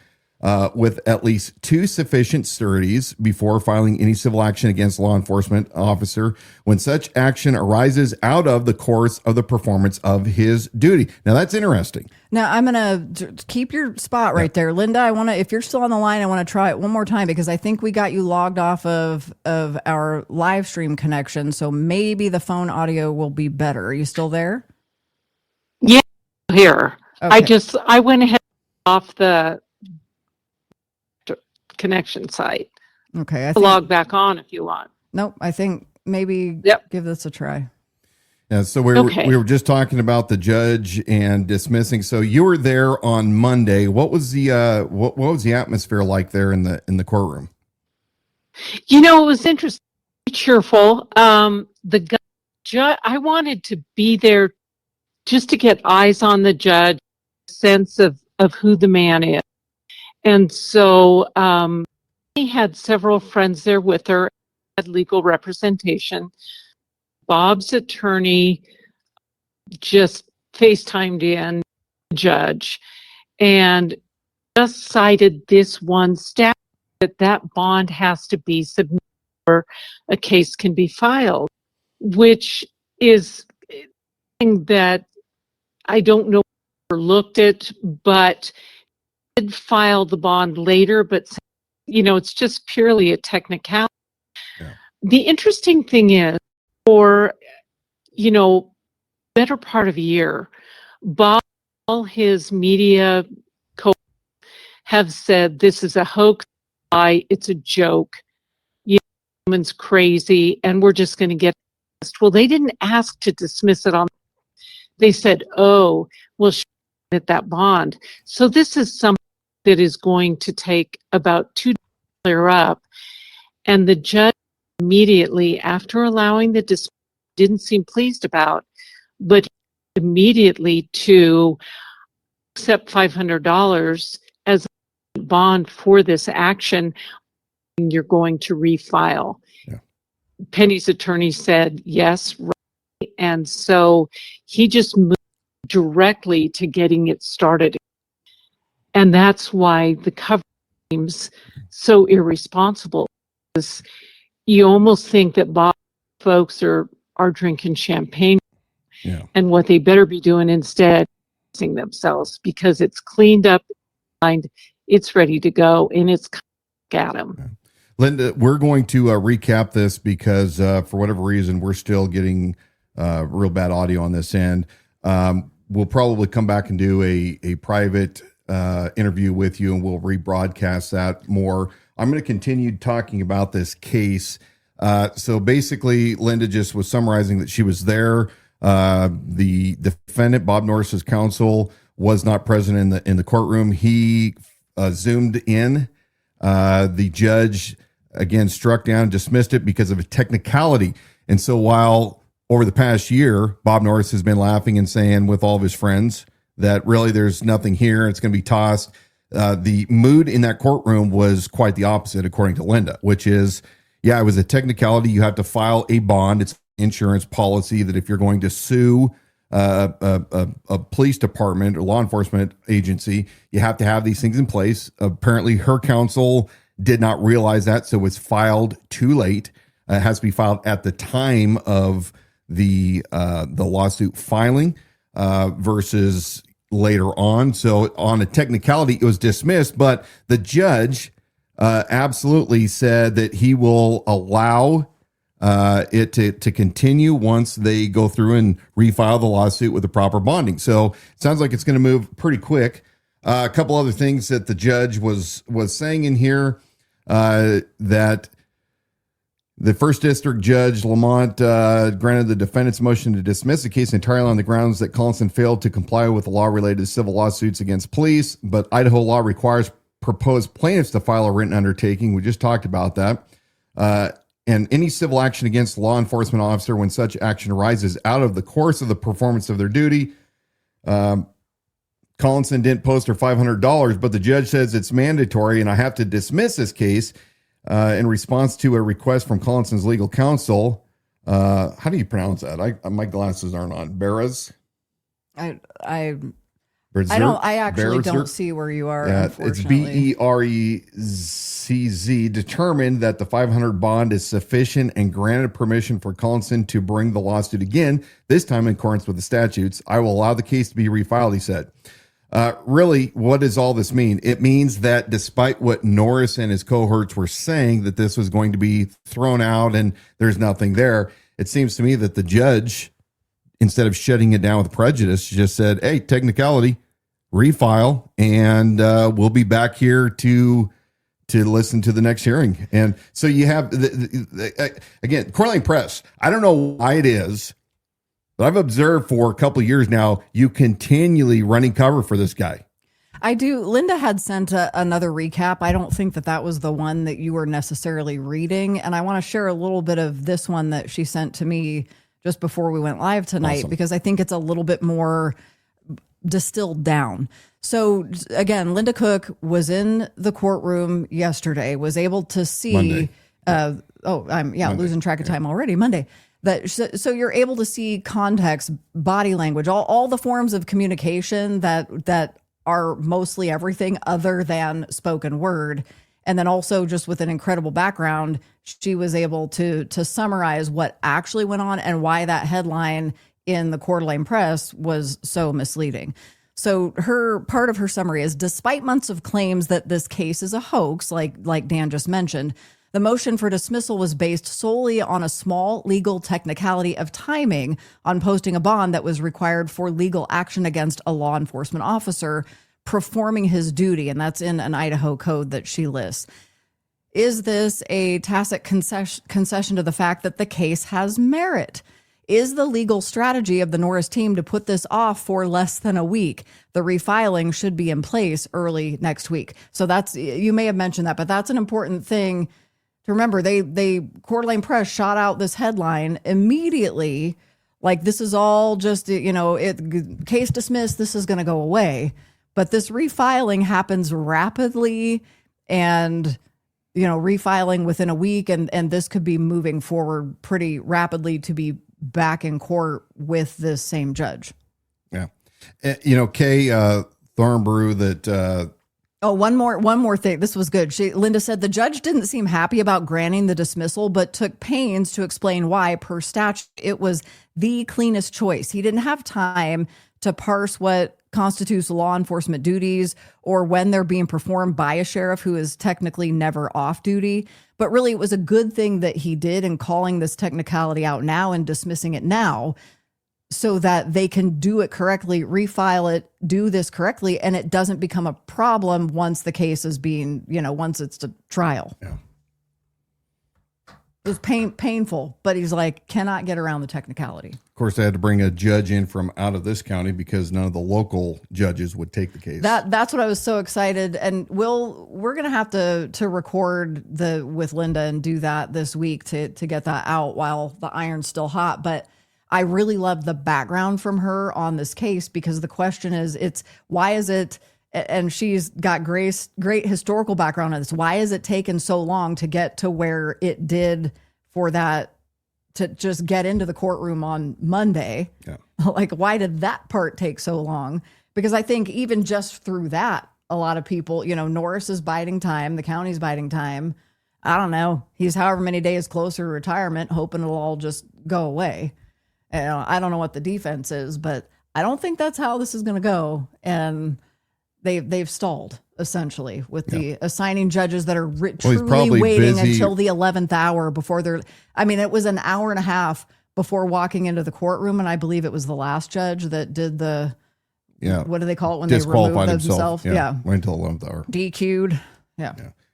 with at least 2 sufficient sureties before filing any civil action against law enforcement officer when such action arises out of the course of the performance of his duty. Now that's interesting. Now I'm going to keep your spot right there. Linda, if you're still on the line, I want to try it one more time because I think we got you logged off of our live stream connection. So maybe the phone audio will be better. Are you still there? Yeah, here. Okay. I went ahead off the connection site. Okay. I'll log back on if you want. Nope. I think maybe give this a try. Yeah, so we were just talking about the judge and dismissing. So you were there on Monday. What was the what was the atmosphere like there in the courtroom? It was interesting, cheerful. The judge, I wanted to be there just to get eyes on the judge, sense of who the man is. And so he had several friends there with her, had legal representation. Bob's attorney just FaceTimed in the judge and just cited this one statute that bond has to be submitted or a case can be filed, which is something that I don't know if I looked at, but did file the bond later, but it's just purely a technicality. Yeah. The interesting thing is, for better part of a year, Bob, all his media have said this is a hoax, it's a joke, woman's crazy, and we're just going to get dismissed. Well, they didn't ask to dismiss it on. They said, "Oh, we'll at that bond." So this is something that is going to take about 2 days to clear up, and the judge immediately after allowing the dismissal didn't seem pleased about, but immediately to accept $500 as a bond for this action. You're going to refile. Yeah. Penny's attorney said yes, right, and so he just moved directly to getting it started. And that's why the cover seems so irresponsible. Because you almost think that Bob folks are drinking champagne. Yeah. And what they better be doing instead is themselves, because it's cleaned up, it's ready to go, and it's at them. Yeah. Linda, we're going to recap this because for whatever reason, we're still getting real bad audio on this end. We'll probably come back and do a private interview with you, and we'll rebroadcast that more. I'm going to continue talking about this case. So basically, Linda just was summarizing that she was there. The defendant, Bob Norris's counsel, was not present in the courtroom. He zoomed in. The judge again struck down, dismissed it because of a technicality. And so while over the past year, Bob Norris has been laughing and saying with all of his friends that really there's nothing here, it's going to be tossed. The mood in that courtroom was quite the opposite, according to Linda, which is, it was a technicality. You have to file a bond. It's insurance policy that if you're going to sue a police department or law enforcement agency, you have to have these things in place. Apparently her counsel did not realize that, so it's filed too late. It has to be filed at the time of the lawsuit filing versus later on. So on a technicality, it was dismissed, but the judge absolutely said that he will allow it to continue once they go through and refile the lawsuit with the proper bonding. So it sounds like it's going to move pretty quick. A couple other things that the judge was saying in here. that the first district judge Lamont granted the defendant's motion to dismiss the case entirely on the grounds that Collinson failed to comply with the law related to civil lawsuits against police, but Idaho law requires proposed plaintiffs to file a written undertaking. We just talked about that. And any civil action against a law enforcement officer when such action arises out of the course of the performance of their duty. Collinson didn't post her $500, but the judge says it's mandatory and I have to dismiss this case in response to a request from Collinson's legal counsel. How do you pronounce that? My glasses aren't on. Beres? I actually don't see where you are. Yeah, it's BERECZ determined that the $500 bond is sufficient and granted permission for Collinson to bring the lawsuit again, this time in accordance with the statutes. I will allow the case to be refiled, he said. Really, what does all this mean? It means that despite what Norris and his cohorts were saying, that this was going to be thrown out and there's nothing there, it seems to me that the judge, instead of shutting it down with prejudice, just said, hey, technicality, refile, and we'll be back here to listen to the next hearing. And so you have, again, Coeur d'Alene Press. I don't know why it is, but I've observed for a couple of years now, you continually running cover for this guy. I do. Linda had sent another recap. I don't think that was the one that you were necessarily reading. And I want to share a little bit of this one that she sent to me just before we went live tonight, awesome, because I think it's a little bit more distilled down. So again, Linda Cook was in the courtroom yesterday, was able to see, I'm losing track of time already, Monday. So you're able to see context, body language, all the forms of communication that are mostly everything other than spoken word. And then also just with an incredible background, she was able to summarize what actually went on and why that headline in the Coeur d'Alene Press was so misleading. So part of her summary is, despite months of claims that this case is a hoax, like Dan just mentioned, the motion for dismissal was based solely on a small legal technicality of timing on posting a bond that was required for legal action against a law enforcement officer performing his duty. And that's in an Idaho code that she lists. Is this a tacit concession to the fact that the case has merit? Is the legal strategy of the Norris team to put this off for less than a week? The refiling should be in place early next week. So you may have mentioned that, but that's an important thing to remember. They Coeur d'Alene Press shot out this headline immediately, like this is all just, case dismissed, this is going to go away. But this refiling happens rapidly and, refiling within a week. And this could be moving forward pretty rapidly to be back in court with this same judge. Yeah. Kay Thornbrew that... one more thing. This was good. Linda said the judge didn't seem happy about granting the dismissal, but took pains to explain why, per statute, it was the cleanest choice. He didn't have time to parse what constitutes law enforcement duties or when they're being performed by a sheriff who is technically never off duty. But really, it was a good thing that he did in calling this technicality out now and dismissing it now, so that they can do it correctly, refile it, do this correctly, and it doesn't become a problem once the case is being, once it's to trial. Yeah. It was painful, but he's like, cannot get around the technicality. Of course, they had to bring a judge in from out of this county because none of the local judges would take the case. That's what I was so excited. And we're going to have to record with Linda and do that this week to get that out while the iron's still hot. But I really love the background from her on this case, because the question is, why is it, and she's got great historical background on this, why is it taken so long to get to where it did for that, to just get into the courtroom on Monday? Yeah. Like, why did that part take so long? Because I think even just through that, a lot of people, Norris is biding time, the county's biding time. I don't know. He's however many days closer to retirement, hoping it'll all just go away. I don't know what the defense is, but I don't think that's how this is going to go. And they've stalled essentially with the assigning judges that are truly waiting until the 11th hour before it was an hour and a half before walking into the courtroom. And I believe it was the last judge that did what do they call it when they remove themselves? Yeah. Wait until 11th hour. DQ'd. Yeah.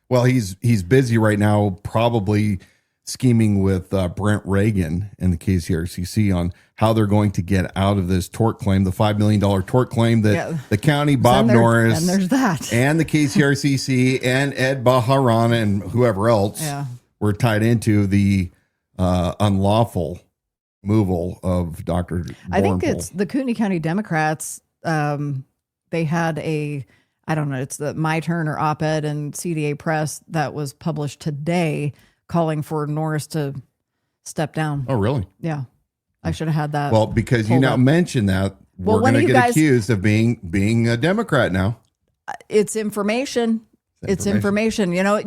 Well, he's busy right now, probably scheming with Brent Reagan and the KCRCC on how they're going to get out of this tort claim, the $5 million tort claim that the county, Bob Norris, and there's that, and the KCRCC and Ed Bajarana and whoever else were tied into the unlawful removal of Dr. I think it's the Kootenai County Democrats. They had I don't know, it's the My Turn or op-ed in CDA Press that was published today calling for Norris to step down. Oh, really? Yeah. I should have had that. Well, because you now mentioned that, we're going to get accused of being a Democrat now. It's information. It's information. You know,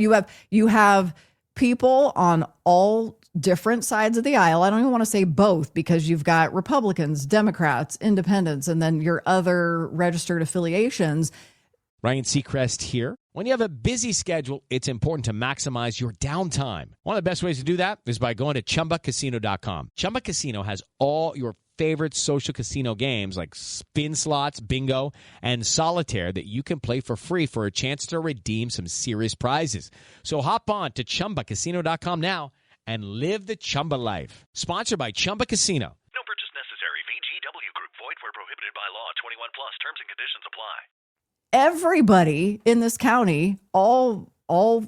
you have people on all different sides of the aisle. I don't even want to say both, because you've got Republicans, Democrats, Independents, and then your other registered affiliations. Ryan Seacrest here. When you have a busy schedule, it's important to maximize your downtime. One of the best ways to do that is by going to ChumbaCasino.com. Chumba Casino has all your favorite social casino games like spin slots, bingo, and solitaire that you can play for free for a chance to redeem some serious prizes. So hop on to ChumbaCasino.com now and live the Chumba life. Sponsored by Chumba Casino. No purchase necessary. VGW Group. Void where prohibited by law. 21 plus. Terms and conditions apply. Everybody in this county, all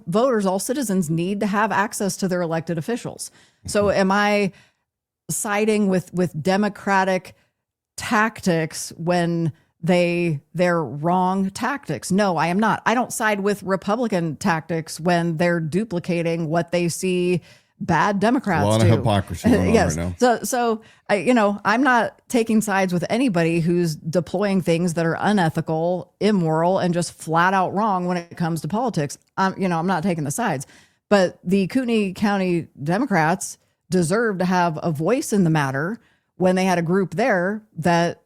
voters, all citizens need to have access to their elected officials. So am I siding with Democratic tactics when they're wrong tactics? No, I am not. I don't side with Republican tactics when they're duplicating what they see bad Democrats do. A lot of hypocrisy going on yes. right now. So I'm not taking sides with anybody who's deploying things that are unethical, immoral, and just flat out wrong when it comes to politics. I'm not taking the sides. But the Kootenai County Democrats deserve to have a voice in the matter when they had a group there that,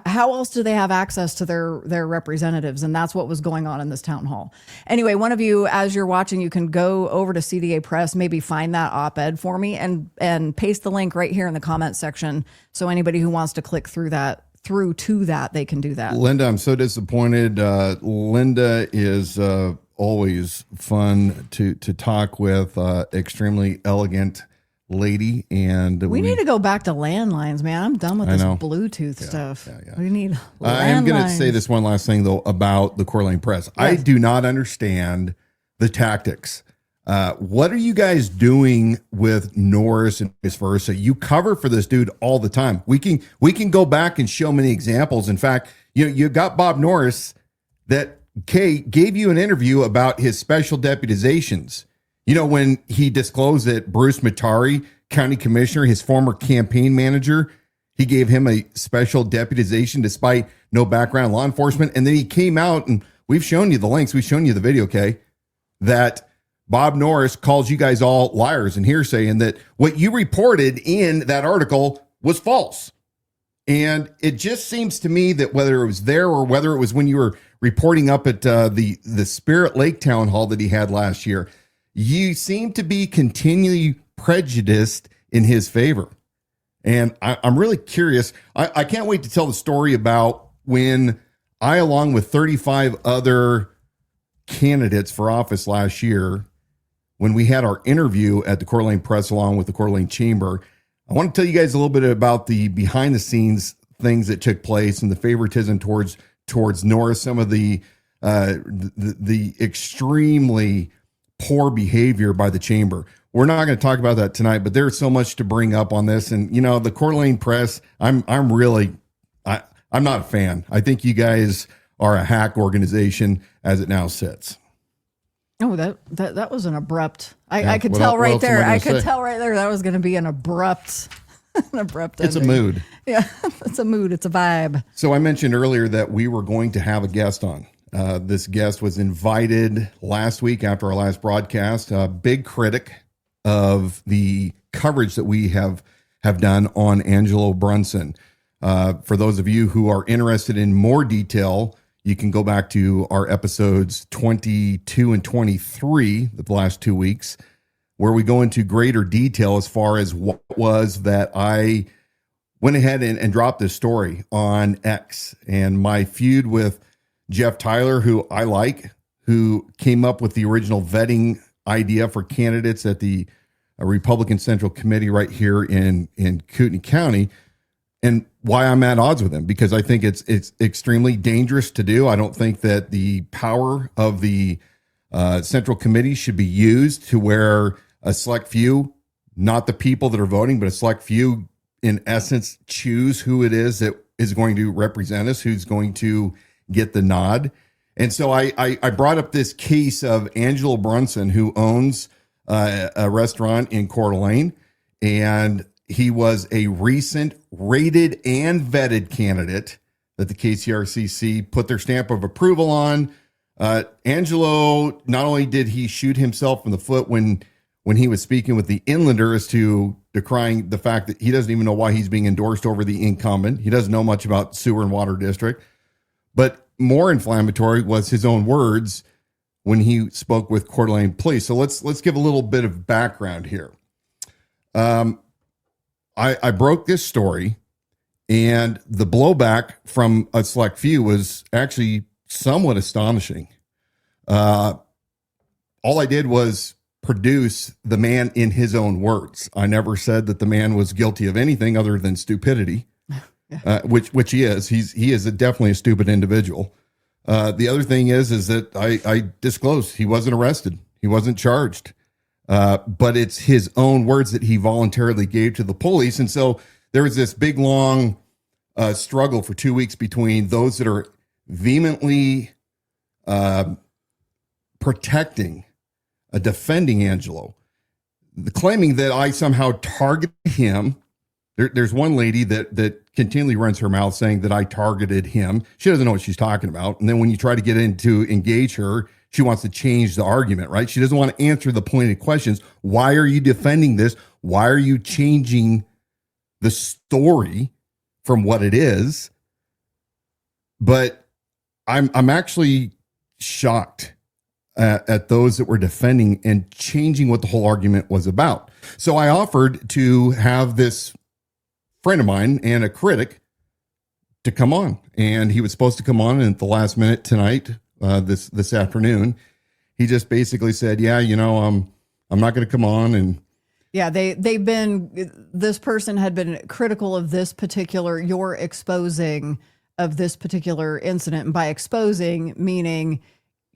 how else do they have access to their representatives? And that's what was going on in this town hall. Anyway, one of you, as you're watching, you can go over to CDA Press, maybe find that op-ed for me and paste the link right here in the comment section. So anybody who wants to click through to that, they can do that. Linda, I'm so disappointed. Linda is always fun to talk with, extremely elegant lady, and we need to go back to landlines, man. I'm done with this Bluetooth stuff. We need landlines. I am going to say this one last thing though about the Coeur d'Alene Press. Yes. I do not understand the tactics. What are you guys doing with Norris and vice versa? You cover for this dude all the time. We can go back and show many examples. In fact, you got Bob Norris that gave you an interview about his special deputizations. When he disclosed that Bruce Matari, county commissioner, his former campaign manager, he gave him a special deputization despite no background in law enforcement. And then he came out, and we've shown you the links. We've shown you the video, that Bob Norris calls you guys all liars and hearsay, and that what you reported in that article was false. And it just seems to me that whether it was there or whether it was when you were reporting up at the Spirit Lake Town Hall that he had last year, you seem to be continually prejudiced in his favor. And I'm really curious. I can't wait to tell the story about when I, along with 35 other candidates for office last year, when we had our interview at the Coeur d'Alene Press along with the Coeur d'Alene Chamber. I want to tell you guys a little bit about the behind the scenes things that took place and the favoritism towards Norris, some of the extremely poor behavior by the chamber. We're not going to talk about that tonight, but there's so much to bring up on this. And the Coeur d'Alene Press, I'm not a fan. I think you guys are a hack organization as it now sits. Oh, that was an abrupt. I could tell right there. I could tell right there that was going to be an abrupt ending. It's a mood. Yeah, it's a mood. It's a vibe. So I mentioned earlier that we were going to have a guest on. This guest was invited last week after our last broadcast. A big critic of the coverage that we have done on Angelo Brunson. For those of you who are interested in more detail, you can go back to our episodes 22 and 23, the last 2 weeks, where we go into greater detail as far as what was that I went ahead and dropped this story on X and my feud with Jeff Tyler, who I like. who came up with the original vetting idea for candidates at the Republican Central Committee right here in Kootenai County, and why I'm at odds with him, because I think it's extremely dangerous to do. I don't think that the power of the Central Committee should be used to where a select few, not the people that are voting, but a select few, in essence, choose who it is that is going to represent us, who's going to get the nod. And so I brought up this case of Angelo Brunson, who owns a restaurant in Coeur d'Alene, and he was a recent rated and vetted candidate that the KCRCC put their stamp of approval on. Angelo, not only did he shoot himself in the foot when he was speaking with the Inlander as to decrying the fact that he doesn't even know why he's being endorsed over the incumbent. He doesn't know much about sewer and water district. But more inflammatory was his own words when he spoke with Coeur d'Alene Police. So let's give a little bit of background here. I broke this story, and the blowback from a select few was actually somewhat astonishing. All I did was produce the man in his own words. I never said that the man was guilty of anything other than stupidity, which he is. He is definitely a stupid individual. The other thing is that I disclosed he wasn't arrested. He wasn't charged. But it's his own words that he voluntarily gave to the police. And so there was this big, long struggle for 2 weeks between those that are vehemently protecting, defending Angelo, claiming that I somehow targeted him. There's one lady that continually runs her mouth saying that I targeted him. She doesn't know what she's talking about. And then when you try to get in to engage her, she wants to change the argument, right? She doesn't want to answer the pointed questions. Why are you defending this? Why are you changing the story from what it is? But I'm actually shocked at those that were defending and changing what the whole argument was about. So I offered to have this friend of mine and a critic to come on, and he was supposed to come on at the last minute tonight. This afternoon, he just basically said, "Yeah, I'm not going to come on." And yeah, this person had been critical of your exposing of this particular incident, and by exposing meaning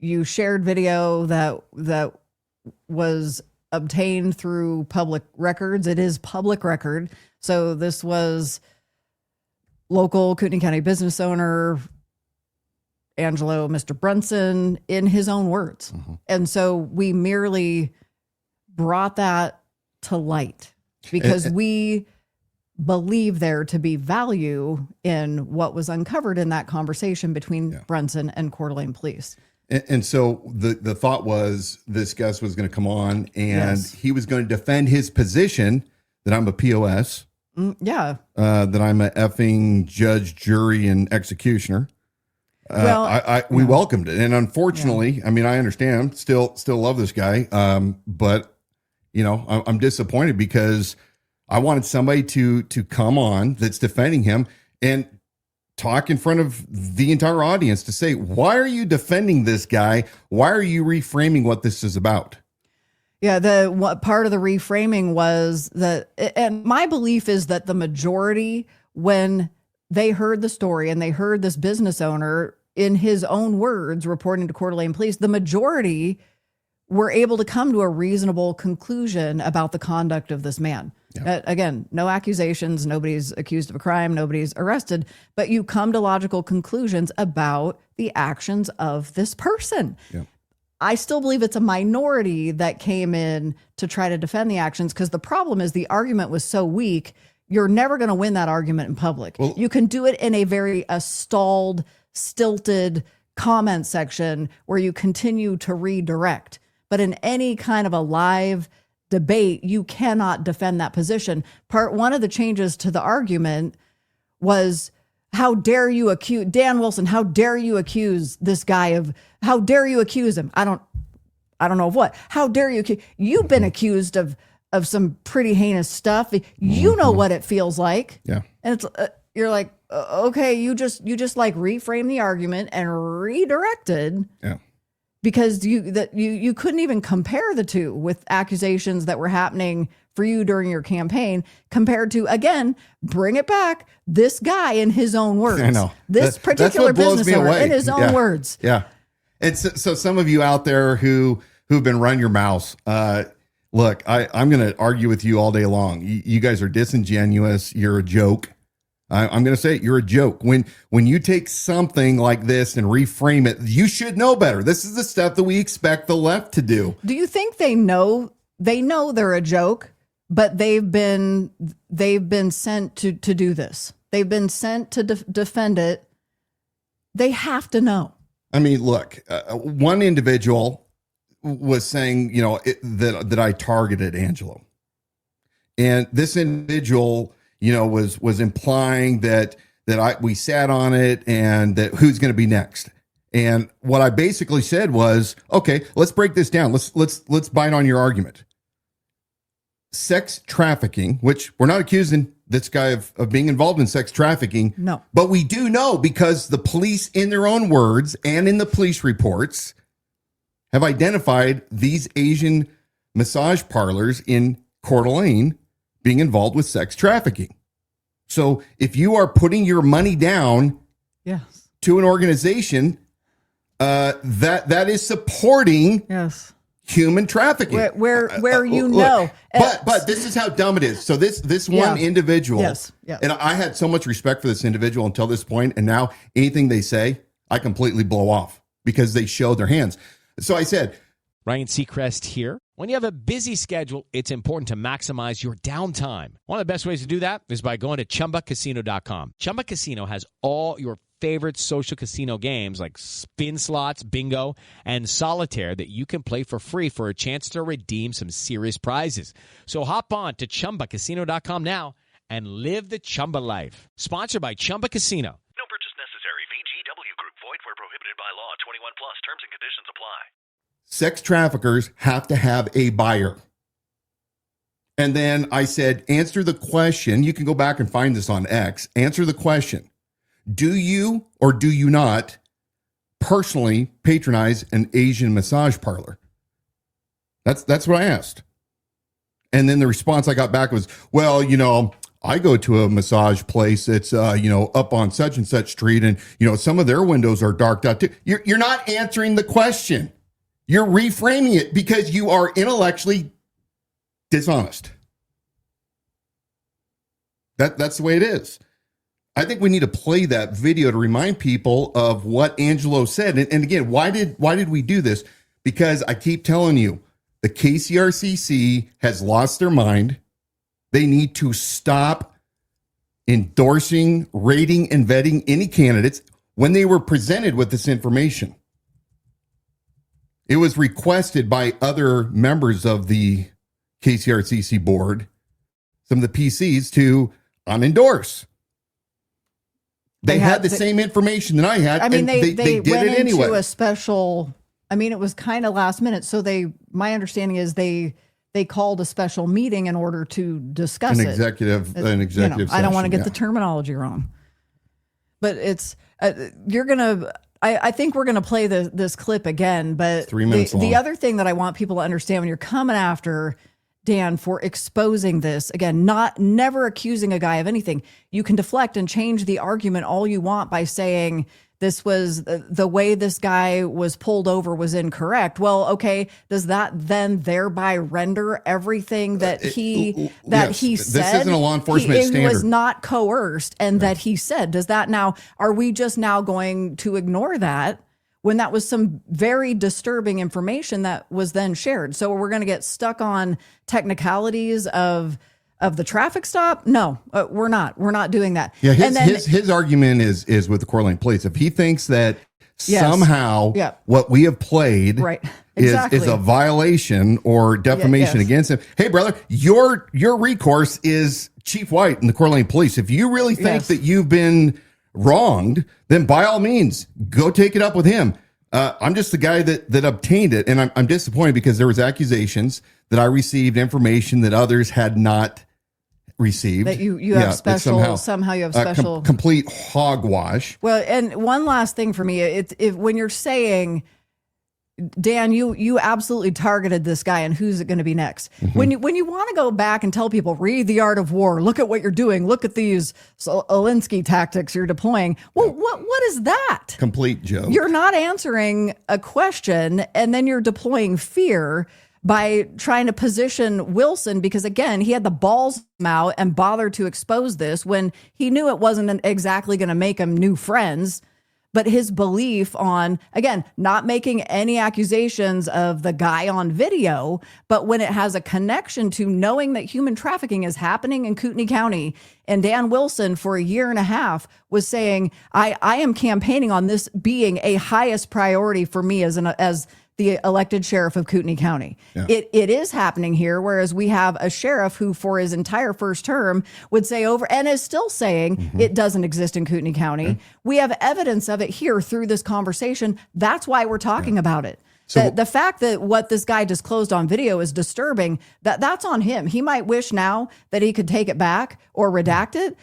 you shared video that was obtained through public records. It is public record, so this was local Kootenai County business owner Angelo, Mr. Brunson, in his own words. Mm-hmm. And so we merely brought that to light because we believe there to be value in what was uncovered in that conversation between Brunson and Coeur d'Alene Police. And so the thought was this guest was going to come on and he was going to defend his position that I'm a POS. That I'm a effing judge, jury, and executioner. We welcomed it, and unfortunately, I mean, I understand. Still love this guy, but I'm disappointed because I wanted somebody to come on that's defending him and talk in front of the entire audience to say, why are you defending this guy? Why are you reframing what this is about? Yeah, what part of the reframing was that, and my belief is that the majority, when they heard the story and they heard this business owner in his own words reporting to Coeur d'Alene Police, the majority were able to come to a reasonable conclusion about the conduct of this man. Yeah. Again, no accusations, nobody's accused of a crime, nobody's arrested, but you come to logical conclusions about the actions of this person. Yeah. I still believe it's a minority that came in to try to defend the actions, because the problem is the argument was so weak, you're never going to win that argument in public. Well, you can do it in a very stalled, stilted comment section where you continue to redirect. But in any kind of a live debate, you cannot defend that position. Part one of the changes to the argument was, how dare you accuse Dan Wilson? How dare you accuse this guy of, how dare you accuse him? I don't know of what. How dare you accuse? You've been accused of some pretty heinous stuff. You know what it feels like. Yeah. And it's, you're like, okay, you just like reframe the argument and redirected because you couldn't even compare the two with accusations that were happening for you during your campaign compared to, again, bring it back, this guy in his own words. I know. This particular business owner in his own words. Yeah. And so some of you out there who've been running your mouths, look, I'm going to argue with you all day long. You guys are disingenuous. You're a joke. I'm going to say it. You're a joke. When you take something like this and reframe it, you should know better. This is the stuff that we expect the left to do. Do you think they know they're a joke, but they've been sent to do this? They've been sent to defend it. They have to know. I mean, look, one individual was saying, that I targeted Angelo, and this individual, was implying that we sat on it and that who's going to be next. And what I basically said was, okay, let's break this down. Let's bite on your argument. Sex trafficking, which we're not accusing this guy of being involved in sex trafficking. No. But we do know, because the police, in their own words and in the police reports, have identified these Asian massage parlors in Coeur d'Alene being involved with sex trafficking. So if you are putting your money down to an organization that is supporting human trafficking, where but this is how dumb it is. So this one individual, and I had so much respect for this individual until this point, and now anything they say, I completely blow off because they show their hands. So I said, Ryan Seacrest here. When you have a busy schedule, it's important to maximize your downtime. One of the best ways to do that is by going to ChumbaCasino.com. Chumba Casino has all your favorite social casino games like spin slots, bingo, and solitaire that you can play for free for a chance to redeem some serious prizes. So hop on to ChumbaCasino.com now and live the Chumba life. Sponsored by Chumba Casino. No purchase necessary. VGW Group. Void where prohibited by law. 21 plus. Terms and conditions apply. Sex traffickers have to have a buyer. And then I said, answer the question. You can go back and find this on X. Answer the question. Do you or do you not personally patronize an Asian massage parlor? That's what I asked. And then the response I got back was, well, I go to a massage place that's, up on such and such street, and, some of their windows are darked out too. You're not answering the question. You're reframing it because you are intellectually dishonest. That's the way it is. I think we need to play that video to remind people of what Angelo said. And again, why did we do this? Because I keep telling you, the KCRCC has lost their mind. They need to stop endorsing, rating, and vetting any candidates when they were presented with this information. It was requested by other members of the KCRCC board, some of the PCs, to unendorse. They had the same information that I had. I mean, and they did went it anyway. into a special. I mean, it was kind of last minute. So my understanding is they called a special meeting in order to discuss an executive session. I don't want to get the terminology wrong, but it's you're gonna. I think we're going to play this clip again, but 3 minutes long. The other thing that I want people to understand when you're coming after Dan for exposing this, again, never accusing a guy of anything. You can deflect and change the argument all you want by saying this was the way this guy was pulled over was incorrect. Well, okay, does that then thereby render everything that he said? This isn't a law enforcement standard. He was not coerced, and that he said, does that now, are we just now going to ignore that when that was some very disturbing information that was then shared? So we're going to get stuck on technicalities of the traffic stop? No, we're not. We're not doing that. Yeah, his argument is with the Coeur d'Alene Police. If he thinks that somehow what we have played is a violation or defamation against him, hey, brother, your recourse is Chief White and the Coeur d'Alene Police. If you really think that you've been wronged, then by all means, go take it up with him. I'm just the guy that obtained it, and I'm disappointed because there was accusations that I received information that others had not received. That you have special, somehow you have special. Complete hogwash. Well, and one last thing for me, if when you're saying Dan, you absolutely targeted this guy, and who's it going to be next? Mm-hmm. When you want to go back and tell people, read The Art of War, look at what you're doing, look at these Alinsky tactics you're deploying. Well, what is that? Complete joke. You're not answering a question, and then you're deploying fear by trying to position Wilson, because again, he had the balls out and bothered to expose this when he knew it wasn't exactly going to make him new friends. But his belief on, again, not making any accusations of the guy on video, but when it has a connection to knowing that human trafficking is happening in Kootenai County. And Dan Wilson, for a year and a half, was saying, I am campaigning on this being a highest priority for me as the elected sheriff of Kootenai County. Yeah. It is happening here, whereas we have a sheriff who for his entire first term would say over and is still saying it doesn't exist in Kootenai County. We have evidence of it here through this conversation. That's why we're talking about it. So the fact that what this guy disclosed on video is disturbing, that's on him. He might wish now that he could take it back or redact it,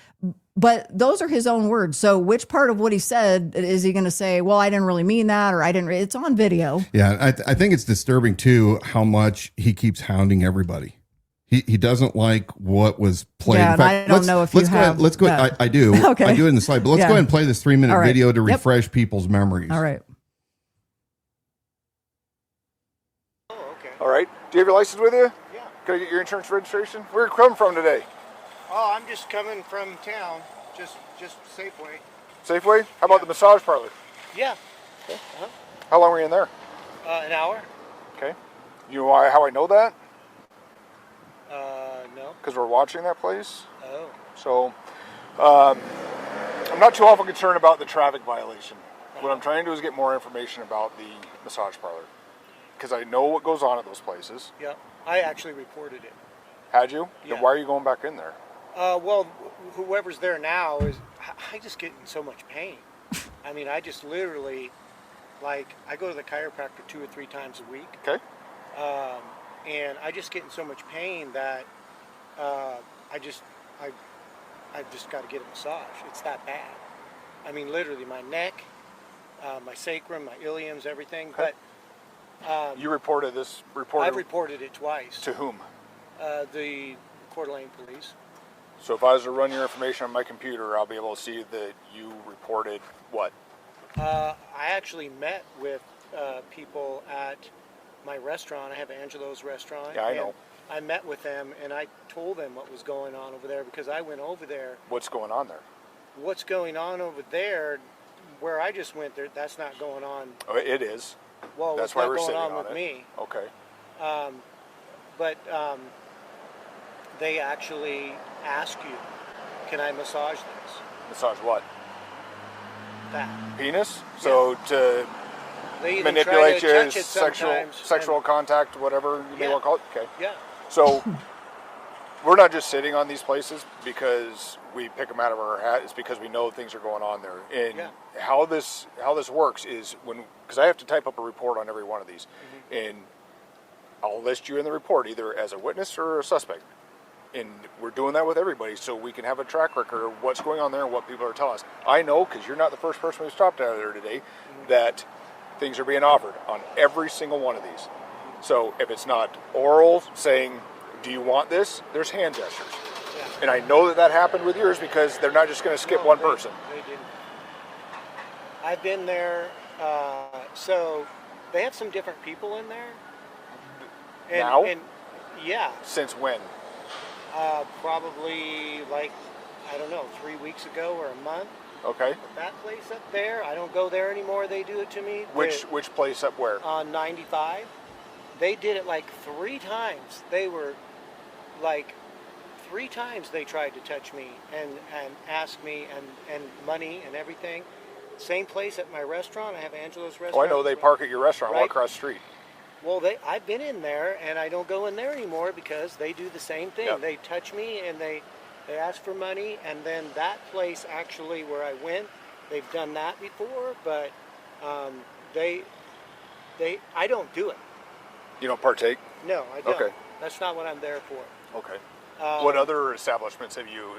but those are his own words. So which part of what he said is he going to say, well, I didn't really mean that, or I didn't, it's on video. Yeah. I think it's disturbing too, how much he keeps hounding everybody. He doesn't like what was played. Yeah, in fact, I don't know if you have. Let's go. I do. Okay. I do it in the slide, but let's go ahead and play this 3-minute video to refresh people's memories. All right. All right. Do you have your license with you? Yeah. Can I get your insurance registration? Where are you coming from today? Oh, I'm just coming from town. Just Safeway. Safeway? How about the massage parlor? Yeah. Okay. How long were you in there? An hour. Okay. You know how I know that? No. Because we're watching that place. Oh. So, I'm not too awful concerned about the traffic violation. What I'm trying to do is get more information about the massage parlor. Because I know what goes on at those places. Yeah. I actually reported it. Had you? Yeah. Then why are you going back in there? Well, whoever's there now I just get in so much pain. I mean, I just literally, like, I go to the chiropractor 2 or 3 times a week. Okay. And I just get in so much pain that I've just got to get a massage. It's that bad. I mean, literally, my neck, my sacrum, my iliums, everything. Okay. But you reported this? I've reported it twice. To whom? The Kootenai Police. So if I was to run your information on my computer, I'll be able to see that you reported what? I actually met with people at my restaurant. I have Angelo's restaurant. Yeah, I know. I met with them and I told them what was going on over there because I went over there. What's going on there? What's going on over there, where I just went there, that's not going on. Oh, it is. Well, that's what's why we're not sitting going on on with it. me. Okay. But they actually ask you, can I massage this? Massage what? That. Penis? So to they even manipulate try to you, touch it sexual contact, whatever you may want to call it? Okay. Yeah. So we're not just sitting on these places because we pick them out of our hat. It's because we know things are going on there. And how this works is because I have to type up a report on every one of these. And I'll list you in the report either as a witness or a suspect. And we're doing that with everybody so we can have a track record of what's going on there and what people are telling us. I know, because you're not the first person who stopped out of there today, that things are being offered on every single one of these. So if it's not oral, saying, do you want this? There's hand gestures. Yeah. And I know that happened with yours because they're not just going to skip one person. They didn't. I've been there, so they have some different people in there. Now? Yeah. Since when? Probably like, I don't know, 3 weeks ago or a month. Okay. That place up there, I don't go there anymore. They do it to me. Which place up where? On 95. They did it like 3 times. They were like 3 times they tried to touch me and ask me and money and everything. Same place at my restaurant. I have Angelo's restaurant. Oh, I know they park at your restaurant right across the street. Well, I've been in there, and I don't go in there anymore because they do the same thing. Yep. They touch me, and they ask for money, and then that place actually where I went, they've done that before, but I don't do it. You don't partake? No, I don't. Okay. That's not what I'm there for. Okay. What other establishments have you?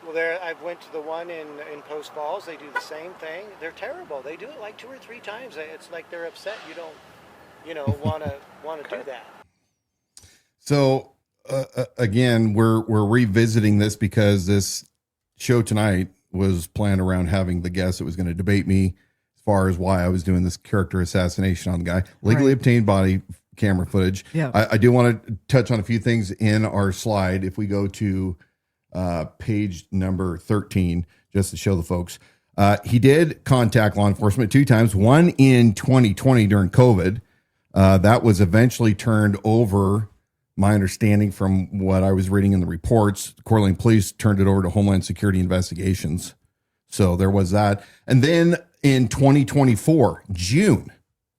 Well, I went to the one in Post Falls. They do the same thing. They're terrible. They do it like 2 or 3 times. It's like they're upset you want to do that. So again, we're revisiting this because this show tonight was planned around having the guest that was going to debate me as far as why I was doing this character assassination on the guy. Legally obtained body camera footage. Yeah. I do want to touch on a few things in our slide. If we go to page number 13, just to show the folks, he did contact law enforcement 2 times, one in 2020 during COVID. That was eventually turned over. My understanding from what I was reading in the reports, Coeur d'Alene Police turned it over to Homeland Security Investigations. So there was that. And then in 2024, June,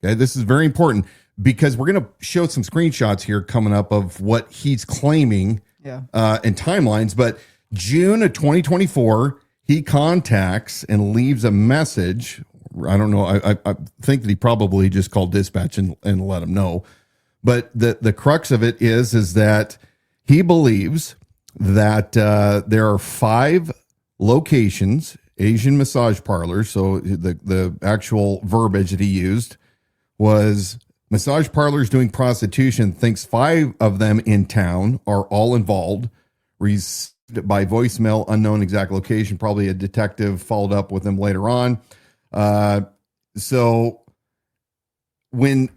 okay, this is very important because we're going to show some screenshots here coming up of what he's claiming and timelines. But June of 2024, he contacts and leaves a message. I don't know. I think that he probably just called dispatch and let him know. But the crux of it is that he believes that there are 5 locations, Asian massage parlors. So the actual verbiage that he used was massage parlors doing prostitution, thinks 5 of them in town are all involved, received by voicemail, unknown exact location, probably a detective followed up with them later on. So when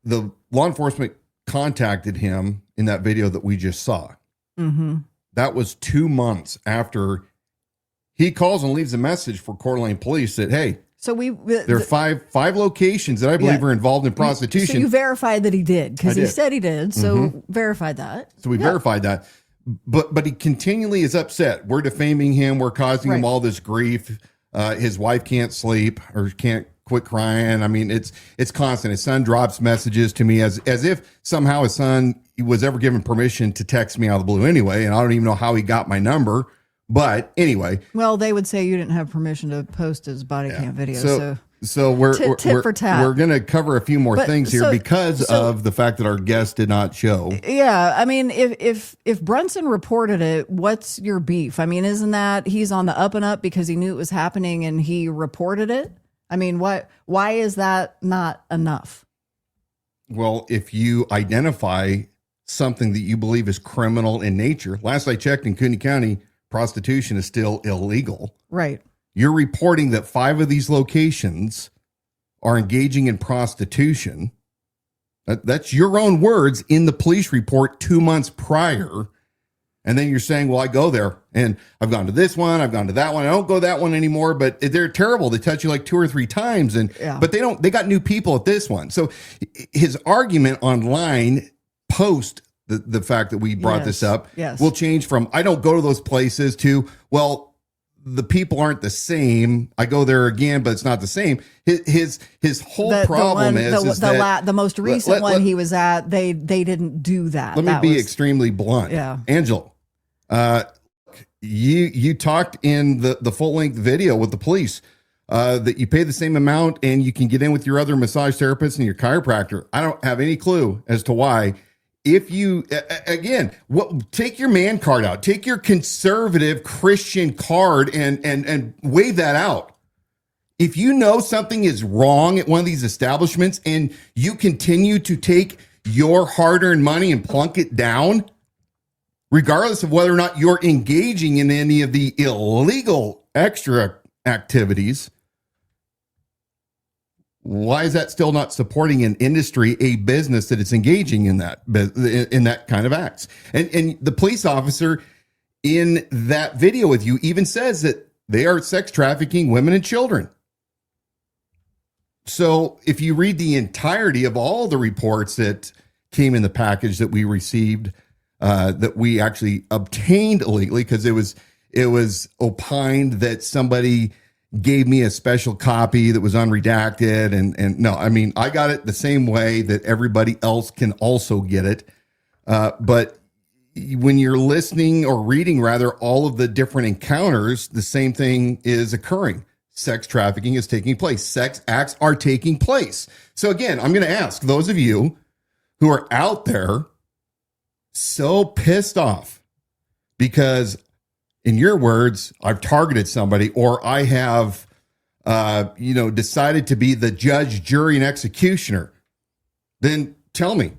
the law enforcement contacted him in that video that we just saw, that was 2 months after he calls and leaves a message for Coeur d'Alene Police that, hey, so there are five locations that I believe are involved in prostitution. So you verified that he did because he said he did. So verified that. So we verified that. But he continually is upset. We're defaming him. We're causing him all this grief. His wife can't sleep or can't quit crying. I mean, it's constant. His son drops messages to me as if somehow his son was ever given permission to text me out of the blue anyway. And I don't even know how he got my number. But anyway. Well, they would say you didn't have permission to post his body cam video. So we're tit for tat. We're going to cover a few more things here because of the fact that our guest did not show. Yeah, I mean, if Brunson reported it, what's your beef? I mean, isn't that he's on the up and up because he knew it was happening and he reported it? I mean, why is that not enough? Well, if you identify something that you believe is criminal in nature, last I checked in Kootenai County, prostitution is still illegal. Right. You're reporting that 5 of these locations are engaging in prostitution. That's your own words in the police report 2 months prior. And then you're saying, well, I go there and I've gone to this one. I've gone to that one. I don't go to that one anymore, but they're terrible. They touch you like 2 or 3 times. But they got new people at this one. So his argument online post the fact that we brought this up will change from, I don't go to those places to, well, the people aren't the same. I go there again, but it's not the same. His whole problem is that the most recent one he was at, they didn't do that. Let me be extremely blunt. Yeah. Angela, you talked in the full length video with the police that you pay the same amount and you can get in with your other massage therapist and your chiropractor. I don't have any clue as to why. If you, again, take your man card out, take your conservative Christian card and wave that out. If you know something is wrong at one of these establishments and you continue to take your hard-earned money and plunk it down, regardless of whether or not you're engaging in any of the illegal extra activities, why is that still not supporting an industry, a business that is engaging in that kind of acts? And the police officer in that video with you even says that they are sex trafficking women and children. So if you read the entirety of all the reports that came in the package that we received, that we actually obtained illegally, because it was opined that somebody gave me a special copy that was unredacted. And no, I mean, I got it the same way that everybody else can also get it. But when you're listening or reading rather all of the different encounters, the same thing is occurring. Sex trafficking is taking place. Sex acts are taking place. So again, I'm going to ask those of you who are out there so pissed off because, in your words, I've targeted somebody, or I have, decided to be the judge, jury, and executioner. then tell me.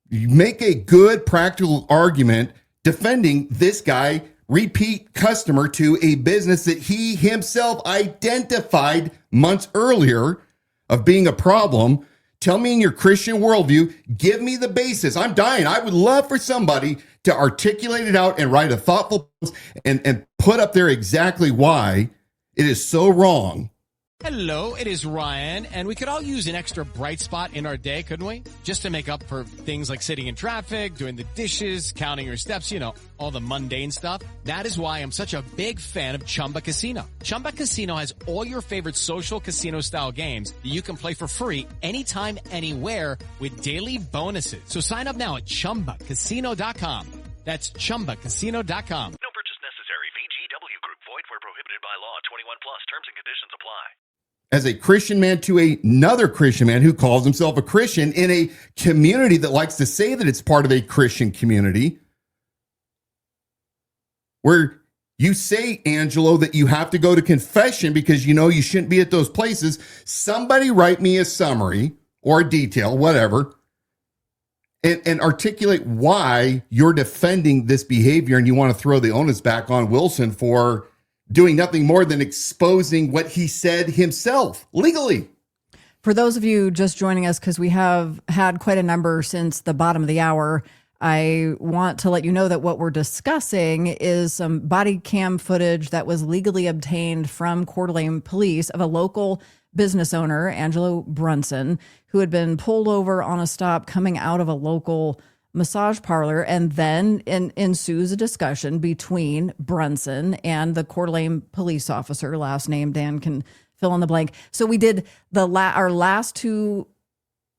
You make a good practical argument defending this guy, repeat customer to a business that he himself identified months earlier of being a problem. Tell me in your Christian worldview, give me the basis. I'm dying. I would love for somebody to articulate it out and write a thoughtful post and put up there exactly why it is so wrong. Hello, it is Ryan, and we could all use an extra bright spot in our day, couldn't we? Just to make up for things like sitting in traffic, doing the dishes, counting your steps, you know, all the mundane stuff. That is why I'm such a big fan of Chumba Casino. Chumba Casino has all your favorite social casino-style games that you can play for free anytime, anywhere with daily bonuses. So sign up now at ChumbaCasino.com. That's ChumbaCasino.com. No purchase necessary. VGW Group. Void where prohibited by law. 21 plus. Terms and conditions apply. As a Christian man to another Christian man who calls himself a Christian in a community that likes to say that it's part of a Christian community, where you say, Angelo, that you have to go to confession because you know you shouldn't be at those places. Somebody write me a summary or a detail, whatever, and articulate why you're defending this behavior and you want to throw the onus back on Wilson for doing nothing more than exposing what he said himself legally. For those of you just joining us, because we have had quite a number since the bottom of the hour, I want to let you know that what we're discussing is some body cam footage that was legally obtained from Kootenai Police of a local business owner, Angelo Brunson, who had been pulled over on a stop coming out of a local massage parlor, and then ensues a discussion between Brunson and the Kootenai police officer, last name Dan can fill in the blank. So we did our last two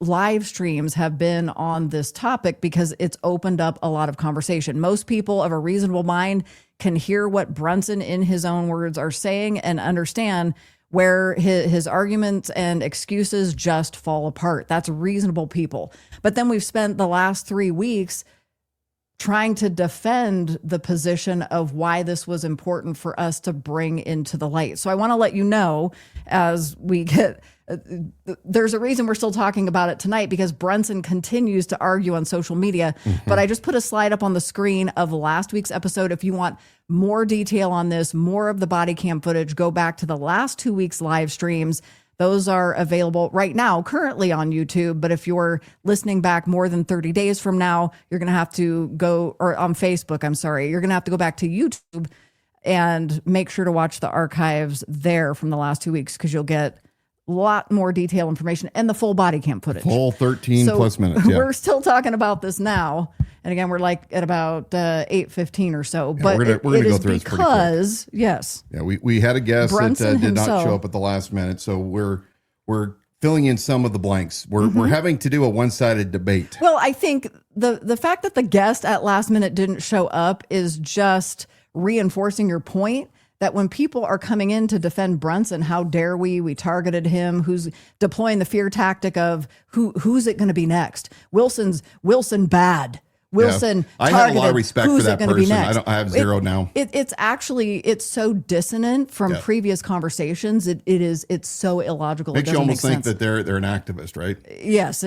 live streams have been on this topic because it's opened up a lot of conversation. Most people of a reasonable mind can hear what Brunson, in his own words, are saying and understand where his arguments and excuses just fall apart. That's reasonable people. But then we've spent the last 3 weeks trying to defend the position of why this was important for us to bring into the light. So I want to let you know, as we get, there's a reason we're still talking about it tonight, because Brunson continues to argue on social media. But I just put a slide up on the screen of last week's episode. If you want more detail on this, more of the body cam footage, go back to the last 2 weeks live streams. Those are available right now, currently on YouTube. But if you're listening back more than 30 days from now, you're going to have to go, or on Facebook, I'm sorry, you're going to have to go back to YouTube and make sure to watch the archives there from the last 2 weeks, because you'll get a lot more detailed information and the full body cam footage. Full 13 plus minutes. Yeah. We're still talking about this now. And again, we're like at about 8:15 or so. Yeah, but we're gonna go through this pretty quick. Because, yes. Yeah, we had a guest Brunson that did not himself show up at the last minute. So we're filling in some of the blanks. We're having to do a one-sided debate. Well, I think the fact that the guest at last minute didn't show up is just reinforcing your point that when people are coming in to defend Brunson, how dare we targeted him, who's deploying the fear tactic of who's it going to be next? Wilson bad. Wilson, yeah. I have a lot of respect for that person. I have zero now. It's so dissonant from previous conversations. It's so illogical. Makes you almost think that they're an activist, right? Yes.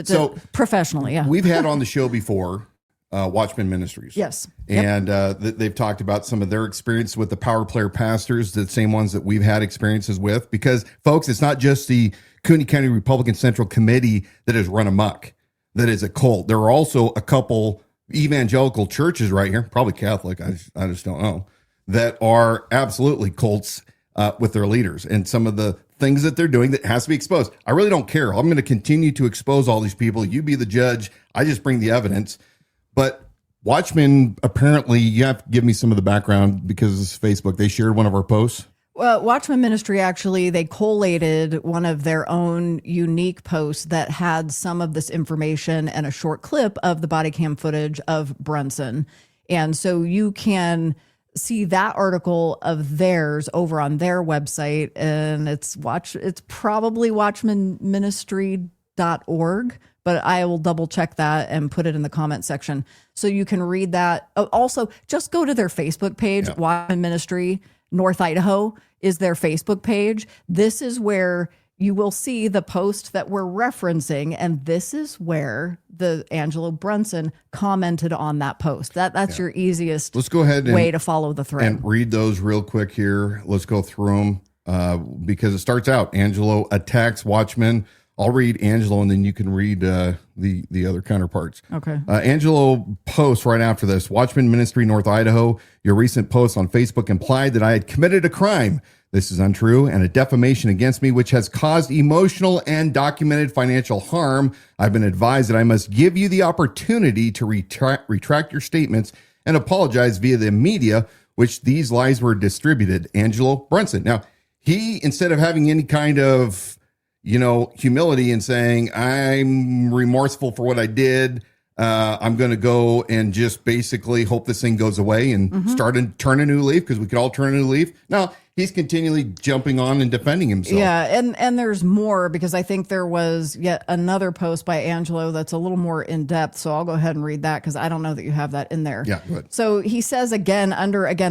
Professionally. Yeah. We've had on the show before Watchman Ministries. Yes. And they've talked about some of their experience with the power player pastors, the same ones that we've had experiences with, because folks, it's not just the Kootenai County Republican Central Committee that has run amok, that is a cult. There are also a couple evangelical churches right here, probably Catholic, I just don't know, that are absolutely cults with their leaders and some of the things that they're doing that has to be exposed. I really don't care. I'm going to continue to expose all these people. You be the judge. I just bring the evidence. But Watchmen, apparently, you have to give me some of the background because it's Facebook. They shared one of our posts. Well, Watchman Ministry, actually, they collated one of their own unique posts that had some of this information and a short clip of the body cam footage of Brunson. And so you can see that article of theirs over on their website, and it's probably watchmanministry.org, but I will double check that and put it in the comment section so you can read that. Also, just go to their Facebook page, Watchman Ministry North Idaho is their Facebook page. This is where you will see the post that we're referencing, and this is where the Angelo Brunson commented on that post. That's your easiest Let's go ahead way to follow the thread. And read those real quick here. Let's go through them because it starts out, Angelo attacks Watchman. I'll read Angelo, and then you can read the other counterparts. Okay. Angelo posts right after this. Watchman Ministry, North Idaho. Your recent post on Facebook implied that I had committed a crime. This is untrue and a defamation against me, which has caused emotional and documented financial harm. I've been advised that I must give you the opportunity to retract your statements and apologize via the media, which these lies were distributed. Angelo Brunson. Now, he, instead of having any kind of, humility and saying, I'm remorseful for what I did, I'm going to go and just basically hope this thing goes away and turn a new leaf, because we could all turn a new leaf. No, he's continually jumping on and defending himself. Yeah, and there's more, because I think there was yet another post by Angelo that's a little more in depth. So I'll go ahead and read that, because I don't know that you have that in there. Yeah, good. So he says again,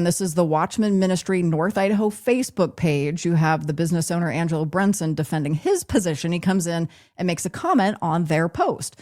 this is the Watchman Ministry North Idaho Facebook page. You have the business owner Angelo Brunson defending his position. He comes in and makes a comment on their post.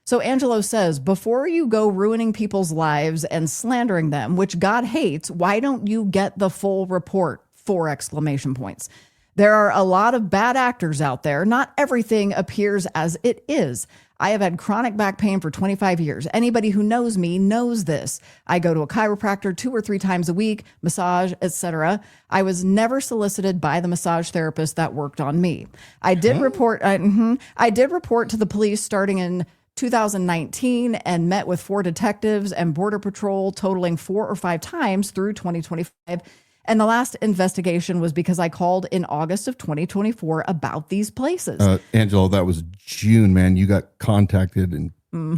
So Angelo says, before you go ruining people's lives and slandering them, which God hates, why don't you get the full report? 4 exclamation points. There are a lot of bad actors out there. Not everything appears as it is. I have had chronic back pain for 25 years. Anybody who knows me knows this. I go to a chiropractor 2 or 3 times a week, massage, etc. I was never solicited by the massage therapist that worked on me. I did report to the police starting in 2019 and met with 4 detectives and Border Patrol totaling 4 or 5 times through 2025. And the last investigation was because I called in August of 2024 about these places. Angelo, that was June, man. You got contacted in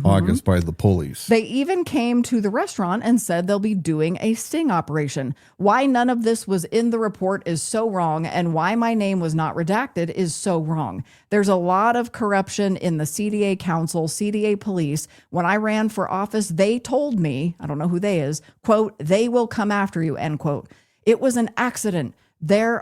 August by the police. They even came to the restaurant and said they'll be doing a sting operation. Why none of this was in the report is so wrong, and why my name was not redacted is so wrong. There's a lot of corruption in the CDA Council, CDA Police. When I ran for office, they told me, I don't know who they is, quote, they will come after you, end quote. It was an accident. It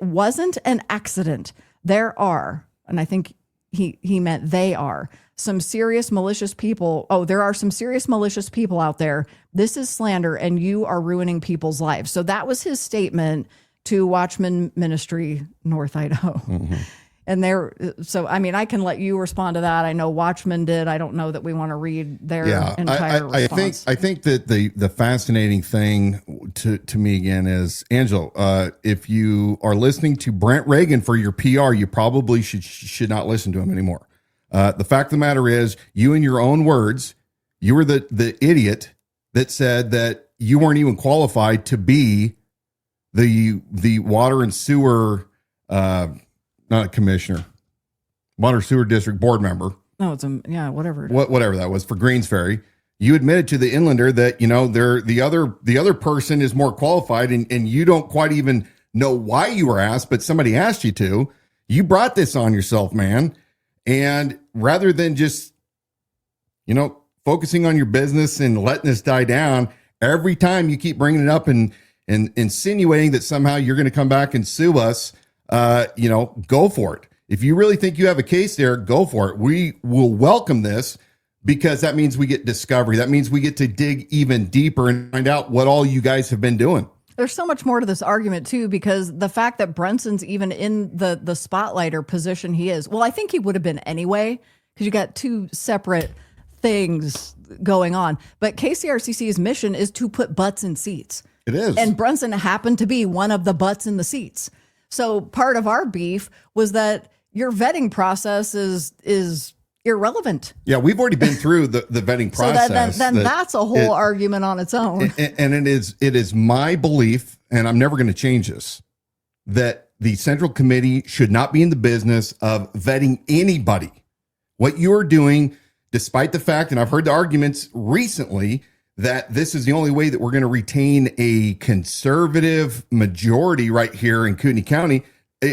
wasn't an accident. There are, and I think he meant they are, some serious malicious people. Oh, there are some serious malicious people out there. This is slander, and you are ruining people's lives. So that was his statement to Watchman Ministry, North Idaho. And I can let you respond to that. I know Watchman did. I don't know that we want to read their entire response. I think that the fascinating thing to me again is, Angelo, if you are listening to Brent Reagan for your PR, you probably should not listen to him anymore. The fact of the matter is, you, in your own words, you were the idiot that said that you weren't even qualified to be the water and sewer not a commissioner, water sewer district board member. No, it's whatever. Whatever that was for Greens Ferry. You admitted to the Inlander that, the other person is more qualified, and you don't quite even know why you were asked, but somebody asked you to. You brought this on yourself, man. And rather than just, focusing on your business and letting this die down, every time you keep bringing it up and insinuating that somehow you're going to come back and sue us, go for it. If you really think you have a case there, go for it. We will welcome this, because that means we get discovery. That means we get to dig even deeper and find out what all you guys have been doing. There's so much more to this argument, too, because the fact that Brunson's even in the spotlight or position he is, well, I think he would have been anyway, because you got 2 separate things going on. But KCRCC's mission is to put butts in seats. It is. And Brunson happened to be one of the butts in the seats. So part of our beef was that your vetting process is irrelevant. Yeah, we've already been through the vetting process. So then that's a whole argument on its own. And it is my belief, and I'm never going to change this, that the Central Committee should not be in the business of vetting anybody. What you're doing, despite the fact, and I've heard the arguments recently, that this is the only way that we're going to retain a conservative majority right here in Kootenai County.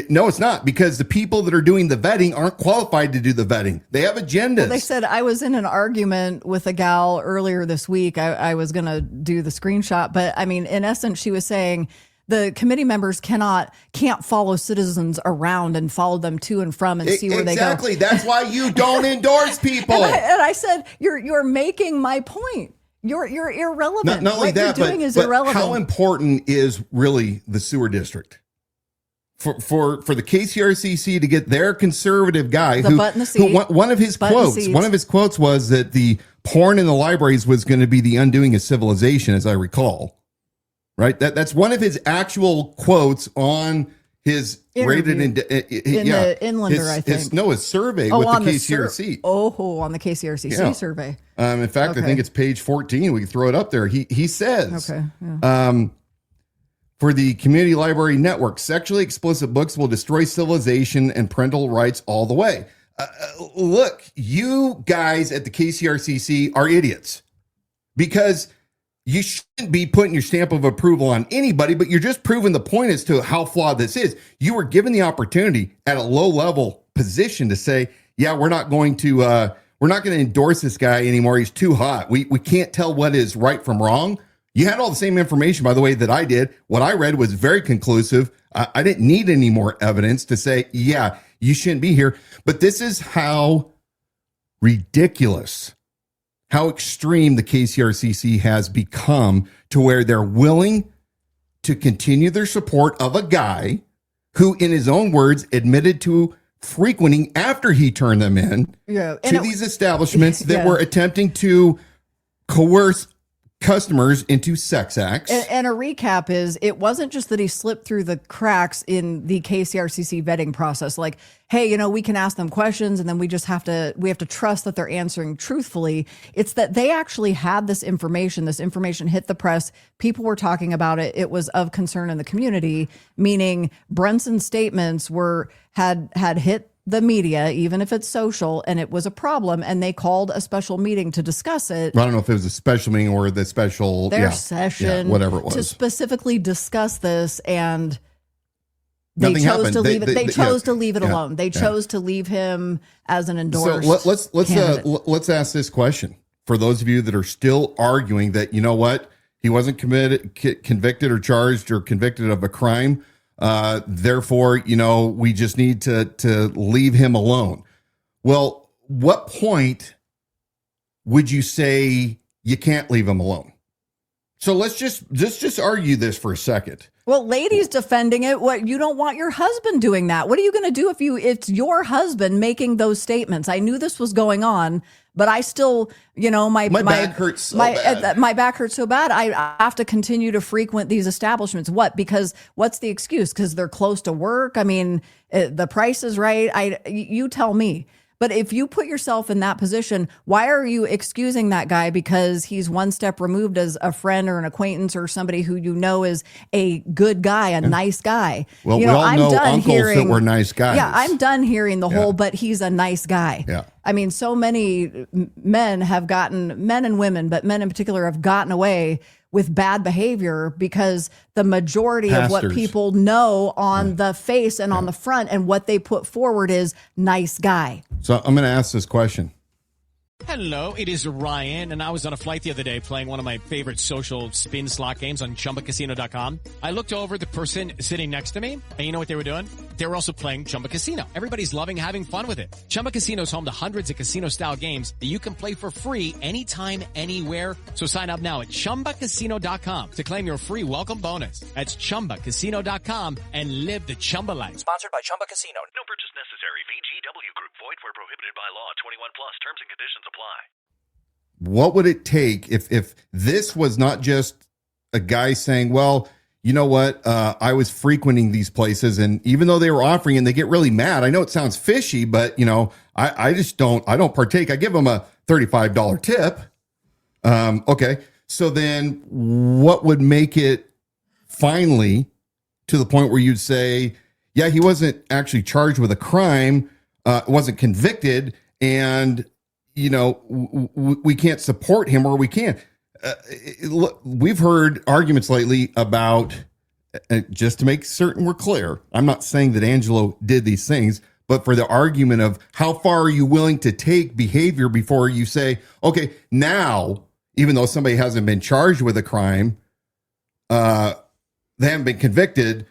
No, it's not, because the people that are doing the vetting aren't qualified to do the vetting. They have agendas. Well, they said, I was in an argument with a gal earlier this week. I was going to do the screenshot, but I mean, in essence, she was saying the committee members can't follow citizens around and follow them to and from and see where they go. Exactly. That's why you don't endorse people. And I said, you're making my point. You're irrelevant. Not only what that, you're doing but is irrelevant. how important is really the sewer district for the KCRCC to get their conservative guy who one of his quotes was that the porn in the libraries was going to be the undoing of civilization, as I recall. Right. That's one of his actual quotes on his interview rated the Inlander, I think. His survey with the KCRC. On the KCRCC survey. In fact, I think it's page 14. We can throw it up there. He says, for the community library network, sexually explicit books will destroy civilization and parental rights all the way. Look, you guys at the KCRCC are idiots because you shouldn't be putting your stamp of approval on anybody, but you're just proving the point as to how flawed this is. You were given the opportunity at a low level position to say, yeah, we're not going to endorse this guy anymore. He's too hot. We can't tell what is right from wrong. You had all the same information, by the way, that I did. What I read was very conclusive. I didn't need any more evidence to say, yeah, you shouldn't be here. But this is how ridiculous, how extreme the KCRCC has become to where they're willing to continue their support of a guy who, in his own words, admitted to frequenting after he turned them in to these establishments that were attempting to coerce customers into sex acts. And a recap is, it wasn't just that he slipped through the cracks in the KCRCC vetting process. Like, hey, we can ask them questions and then we have to trust that they're answering truthfully. It's that they actually had this information. This information hit the press. People were talking about it. It was of concern in the community, meaning Brunson's statements had hit the media, even if it's social, and it was a problem, and they called a special meeting to discuss it. I don't know if it was a special meeting or the special session, whatever it was, to specifically discuss this, and Nothing chose happened. to leave it. They chose to leave it yeah, alone. They yeah. chose to leave him as an endorsed. So let's ask this question for those of you that are still arguing that he wasn't convicted or charged or convicted of a crime. Therefore, we just need to leave him alone. Well, what point would you say you can't leave him alone? So let's just argue this for a second. Well, ladies defending it, you don't want your husband doing that. What are you going to do if it's your husband making those statements? I knew this was going on, but I still, my back hurts so bad. My back hurts so bad. I have to continue to frequent these establishments. What? Because what's the excuse? Because they're close to work. I mean, the price is right. You tell me. But if you put yourself in that position, why are you excusing that guy because he's one step removed as a friend or an acquaintance or somebody who is a good guy, a nice guy? Well, we all know uncles that were nice guys. Yeah, I'm done hearing the whole, but he's a nice guy. Yeah. I mean, so many men and women, but men in particular have gotten away with bad behavior because the majority of what people know on the face and on the front and what they put forward is nice guy. So I'm going to ask this question. Hello, it is Ryan, and I was on a flight the other day playing one of my favorite social spin slot games on ChumbaCasino.com. I looked over the person sitting next to me, and you know what they were doing? They were also playing Chumba Casino. Everybody's loving having fun with it. Chumba Casino is home to hundreds of casino-style games that you can play for free anytime, anywhere. So sign up now at ChumbaCasino.com to claim your free welcome bonus. That's ChumbaCasino.com and live the Chumba life. Sponsored by Chumba Casino. No purchase necessary. VGW Group. Void where prohibited by law. 21 plus. Terms and conditions apply. What would it take if this was not just a guy saying, well, you know what, I was frequenting these places, and even though they were offering and they get really mad, I know it sounds fishy, but I don't partake. I give them a $35 tip. Okay. So then what would make it finally to the point where you'd say, yeah, he wasn't actually charged with a crime, wasn't convicted, and we can't support him, or we can. Look, we've heard arguments lately about, just to make certain we're clear, I'm not saying that Angelo did these things, but for the argument of how far are you willing to take behavior before you say, okay, now, even though somebody hasn't been charged with a crime, they haven't been convicted,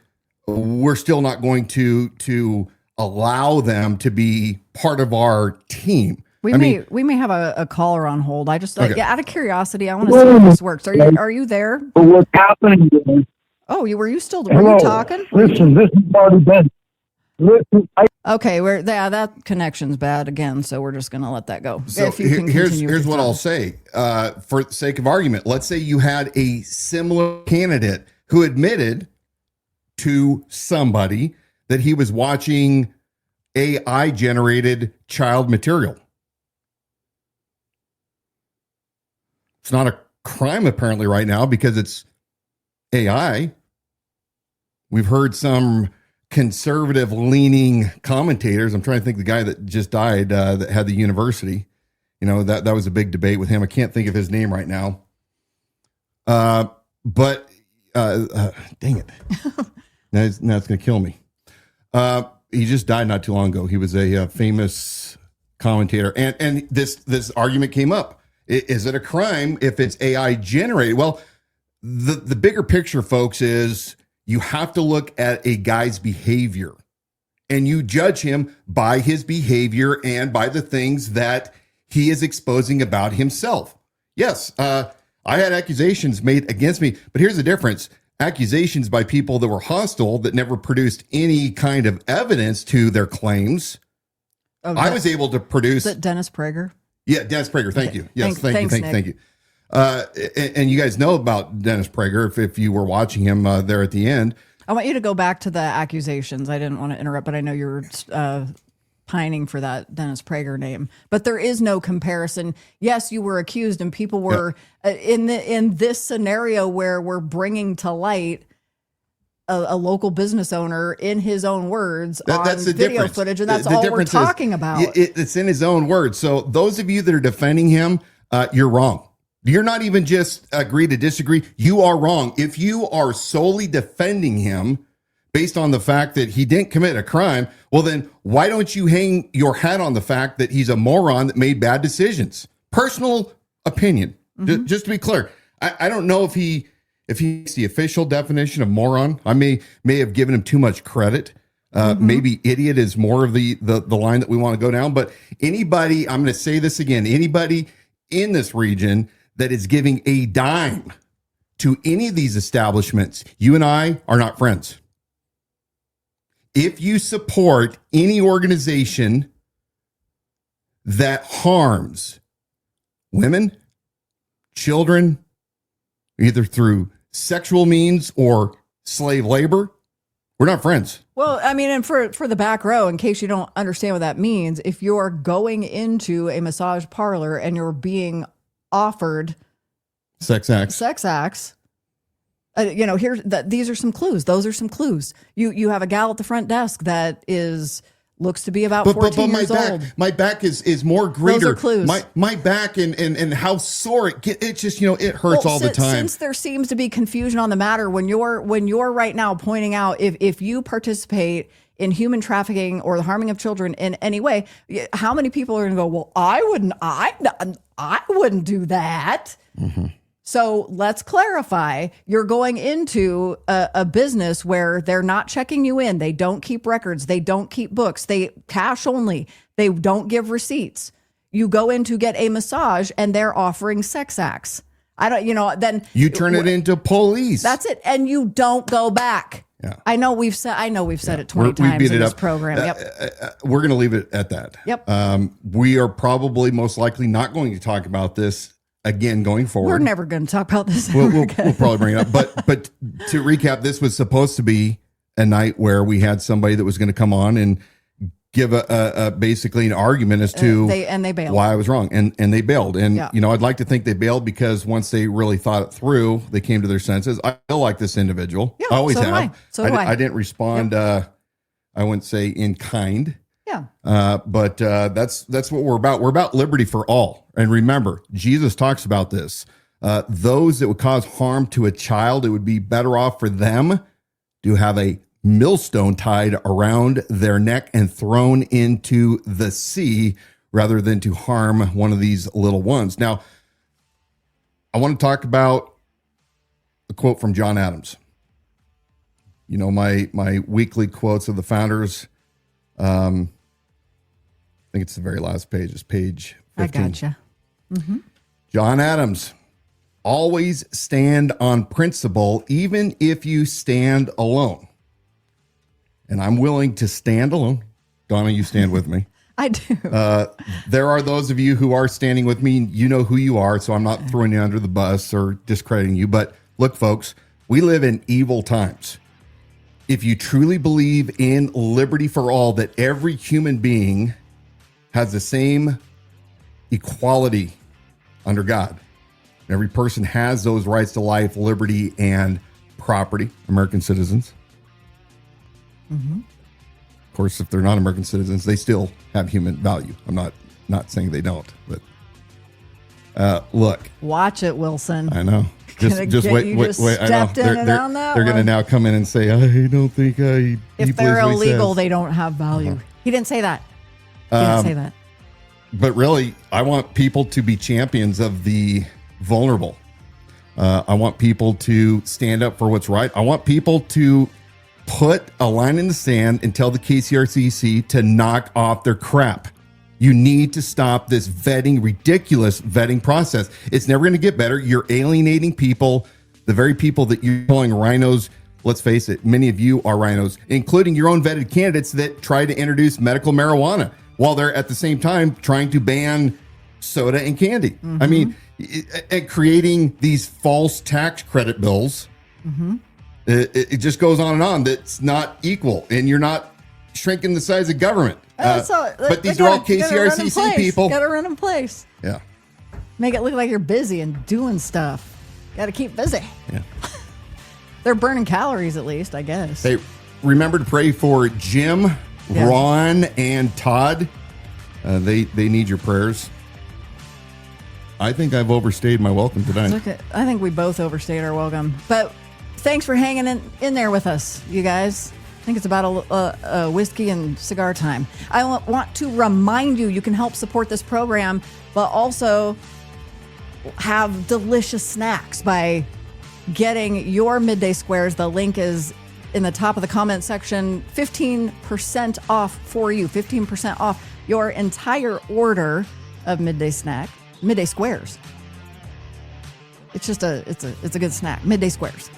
we're still not going to allow them to be part of our team. We may have a caller on hold. I just out of curiosity, I want to see how this works. Are you there? What's happening? Oh, were you talking? Listen, this is already been. Listen, okay, that connection's bad again, so we're just going to let that go. So here's what I'll say. For the sake of argument, let's say you had a similar candidate who admitted to somebody that he was watching AI generated child material. It's not a crime apparently right now because it's AI. We've heard some conservative leaning commentators. I'm trying to think the guy that just died that had the university. That was a big debate with him. I can't think of his name right now. But dang it. Now it's going to kill me. He just died not too long ago. He was a famous commentator. And this argument came up. Is it a crime if it's AI generated? Well, the bigger picture, folks, is you have to look at a guy's behavior and you judge him by his behavior and by the things that he is exposing about himself. Yes, I had accusations made against me, but here's the difference. Accusations by people that were hostile that never produced any kind of evidence to their claims. I was able to produce. Is it Dennis Prager? Yeah, Dennis Prager. Thank you. Yes, thank you. And you guys know about Dennis Prager if you were watching him there at the end. I want you to go back to the accusations. I didn't want to interrupt, but I know you're pining for that Dennis Prager name. But there is no comparison. Yes, you were accused, and people were in this scenario where we're bringing to light a local business owner in his own words that's on video footage, and that's all we're talking about. It's in his own words. So those of you that are defending him, you're wrong. You're not even just agree to disagree. You are wrong. If you are solely defending him based on the fact that he didn't commit a crime, well, then why don't you hang your hat on the fact that he's a moron that made bad decisions? Personal opinion. Mm-hmm. Just to be clear, I don't know if he's the official definition of moron. I may have given him too much credit. Maybe idiot is more of the line that we want to go down. But anybody, I'm going to say this again, anybody in this region that is giving a dime to any of these establishments, you and I are not friends. If you support any organization that harms women, children, either through sexual means or slave labor, we're not friends. Well, I mean, and for the back row, in case you don't understand what that means, if you're going into a massage parlor and you're being offered sex acts, these are some clues. Those are some clues. You have a gal at the front desk that looks to be about 14 years old. My back is more greater. Those are clues. My back and how sore it just, it hurts all the time. Since there seems to be confusion on the matter, when you're right now pointing out if you participate in human trafficking or the harming of children in any way, how many people are going to go, well, I wouldn't do that. Mm-hmm. So let's clarify. You're going into a business where they're not checking you in. They don't keep records. They don't keep books. They cash only. They don't give receipts. You go in to get a massage and they're offering sex acts. Then you turn it into police. That's it. And you don't go back. Yeah. I know we've said it 20 times in this program. Yep. We're going to leave it at that. Yep. We are probably most likely not going to talk about this again going forward. We're never going to talk about this. We'll probably bring it up. But to recap, this was supposed to be a night where we had somebody that was going to come on and give a basically an argument as to they bailed. Why I was wrong, and they bailed. And I'd like to think they bailed because once they really thought it through, they came to their senses. I feel like this individual. Yeah, I always have. I didn't respond. I wouldn't say in kind. Yeah. But that's what we're about. We're about liberty for all. And remember, Jesus talks about this. Those that would cause harm to a child, it would be better off for them to have a millstone tied around their neck and thrown into the sea rather than to harm one of these little ones. Now, I want to talk about a quote from John Adams. You know, my weekly quotes of the founders. I think it's the very last page. It's page 15. I gotcha. Mm-hmm. John Adams, always stand on principle, even if you stand alone. And I'm willing to stand alone. Donna, you stand with me. I do. There are those of you who are standing with me. You know who you are, so I'm not throwing you under the bus or discrediting you. But look, folks, we live in evil times. If you truly believe in liberty for all, that every human being has the same equality under God, every person has those rights to life, liberty, and property, American citizens. Mm-hmm. Of course, if they're not American citizens, they still have human value. I'm not saying they don't, but look. Watch it, Wilson. I know. Just wait. I know. They're going to now come in and say, I don't think if they're illegal, they don't have value. Uh-huh. He didn't say that. He didn't say that. But really, I want people to be champions of the vulnerable. I want people to stand up for what's right. I want people to put a line in the sand and tell the KCRCC to knock off their crap. You need to stop this ridiculous vetting process. It's never going to get better. You're alienating people, the very people that you're calling rhinos. Let's face it, many of you are rhinos, including your own vetted candidates that try to introduce medical marijuana while they're at the same time trying to ban soda and candy. Mm-hmm. I mean, creating these false tax credit bills. Mm-hmm. It just goes on and on. That's not equal, and you're not shrinking the size of government. But these are all KCRCC people. Got to run in place. Yeah. Make it look like you're busy and doing stuff. Got to keep busy. Yeah. They're burning calories, at least, I guess. Hey, remember to pray for Jim, Ron, and Todd. They need your prayers. I think I've overstayed my welcome tonight. Okay. I think we both overstayed our welcome. But thanks for hanging in there with us, you guys. I think it's about a whiskey and cigar time. I want to remind you can help support this program, but also have delicious snacks by getting your Midday Squares. The link is in the top of the comment section. 15% off for you. 15% off your entire order of Midday Squares. It's just it's a good snack. Midday Squares.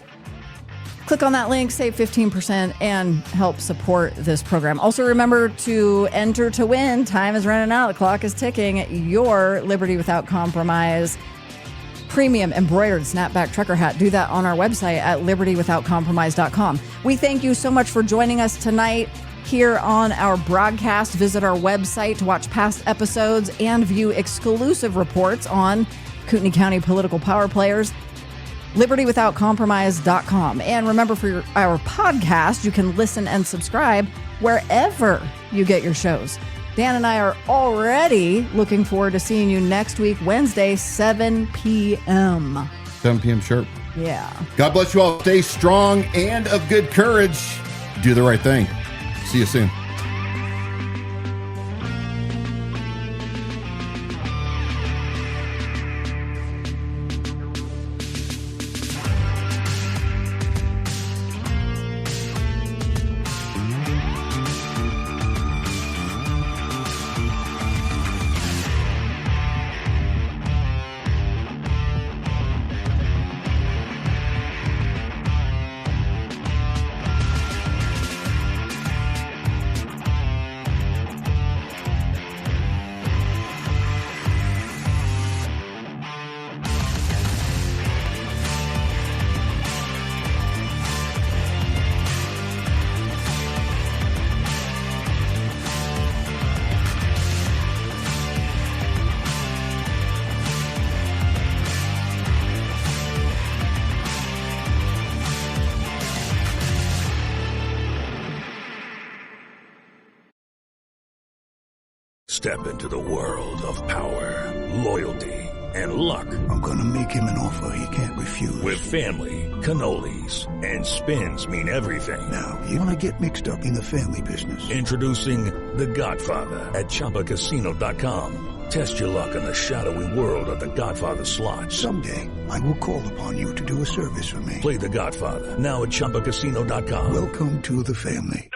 Click on that link, save 15%, and help support this program. Also, remember to enter to win. Time is running out. The clock is ticking. Your Liberty Without Compromise premium embroidered snapback trucker hat. Do that on our website at libertywithoutcompromise.com. We thank you so much for joining us tonight here on our broadcast. Visit our website to watch past episodes and view exclusive reports on Kootenai County political power players. libertywithoutcompromise.com. And remember, for our podcast, you can listen and subscribe wherever you get your shows. Dan and I are already looking forward to seeing you next week, Wednesday, 7 p.m. 7 p.m. sharp. Yeah. God bless you all. Stay strong and of good courage. Do the right thing. See you soon. Step into the world of power, loyalty, and luck. I'm going to make him an offer he can't refuse. With family, cannolis, and spins mean everything. Now, you want to get mixed up in the family business. Introducing The Godfather at ChumbaCasino.com. Test your luck in the shadowy world of The Godfather slot. Someday, I will call upon you to do a service for me. Play The Godfather, now at ChumbaCasino.com. Welcome to the family.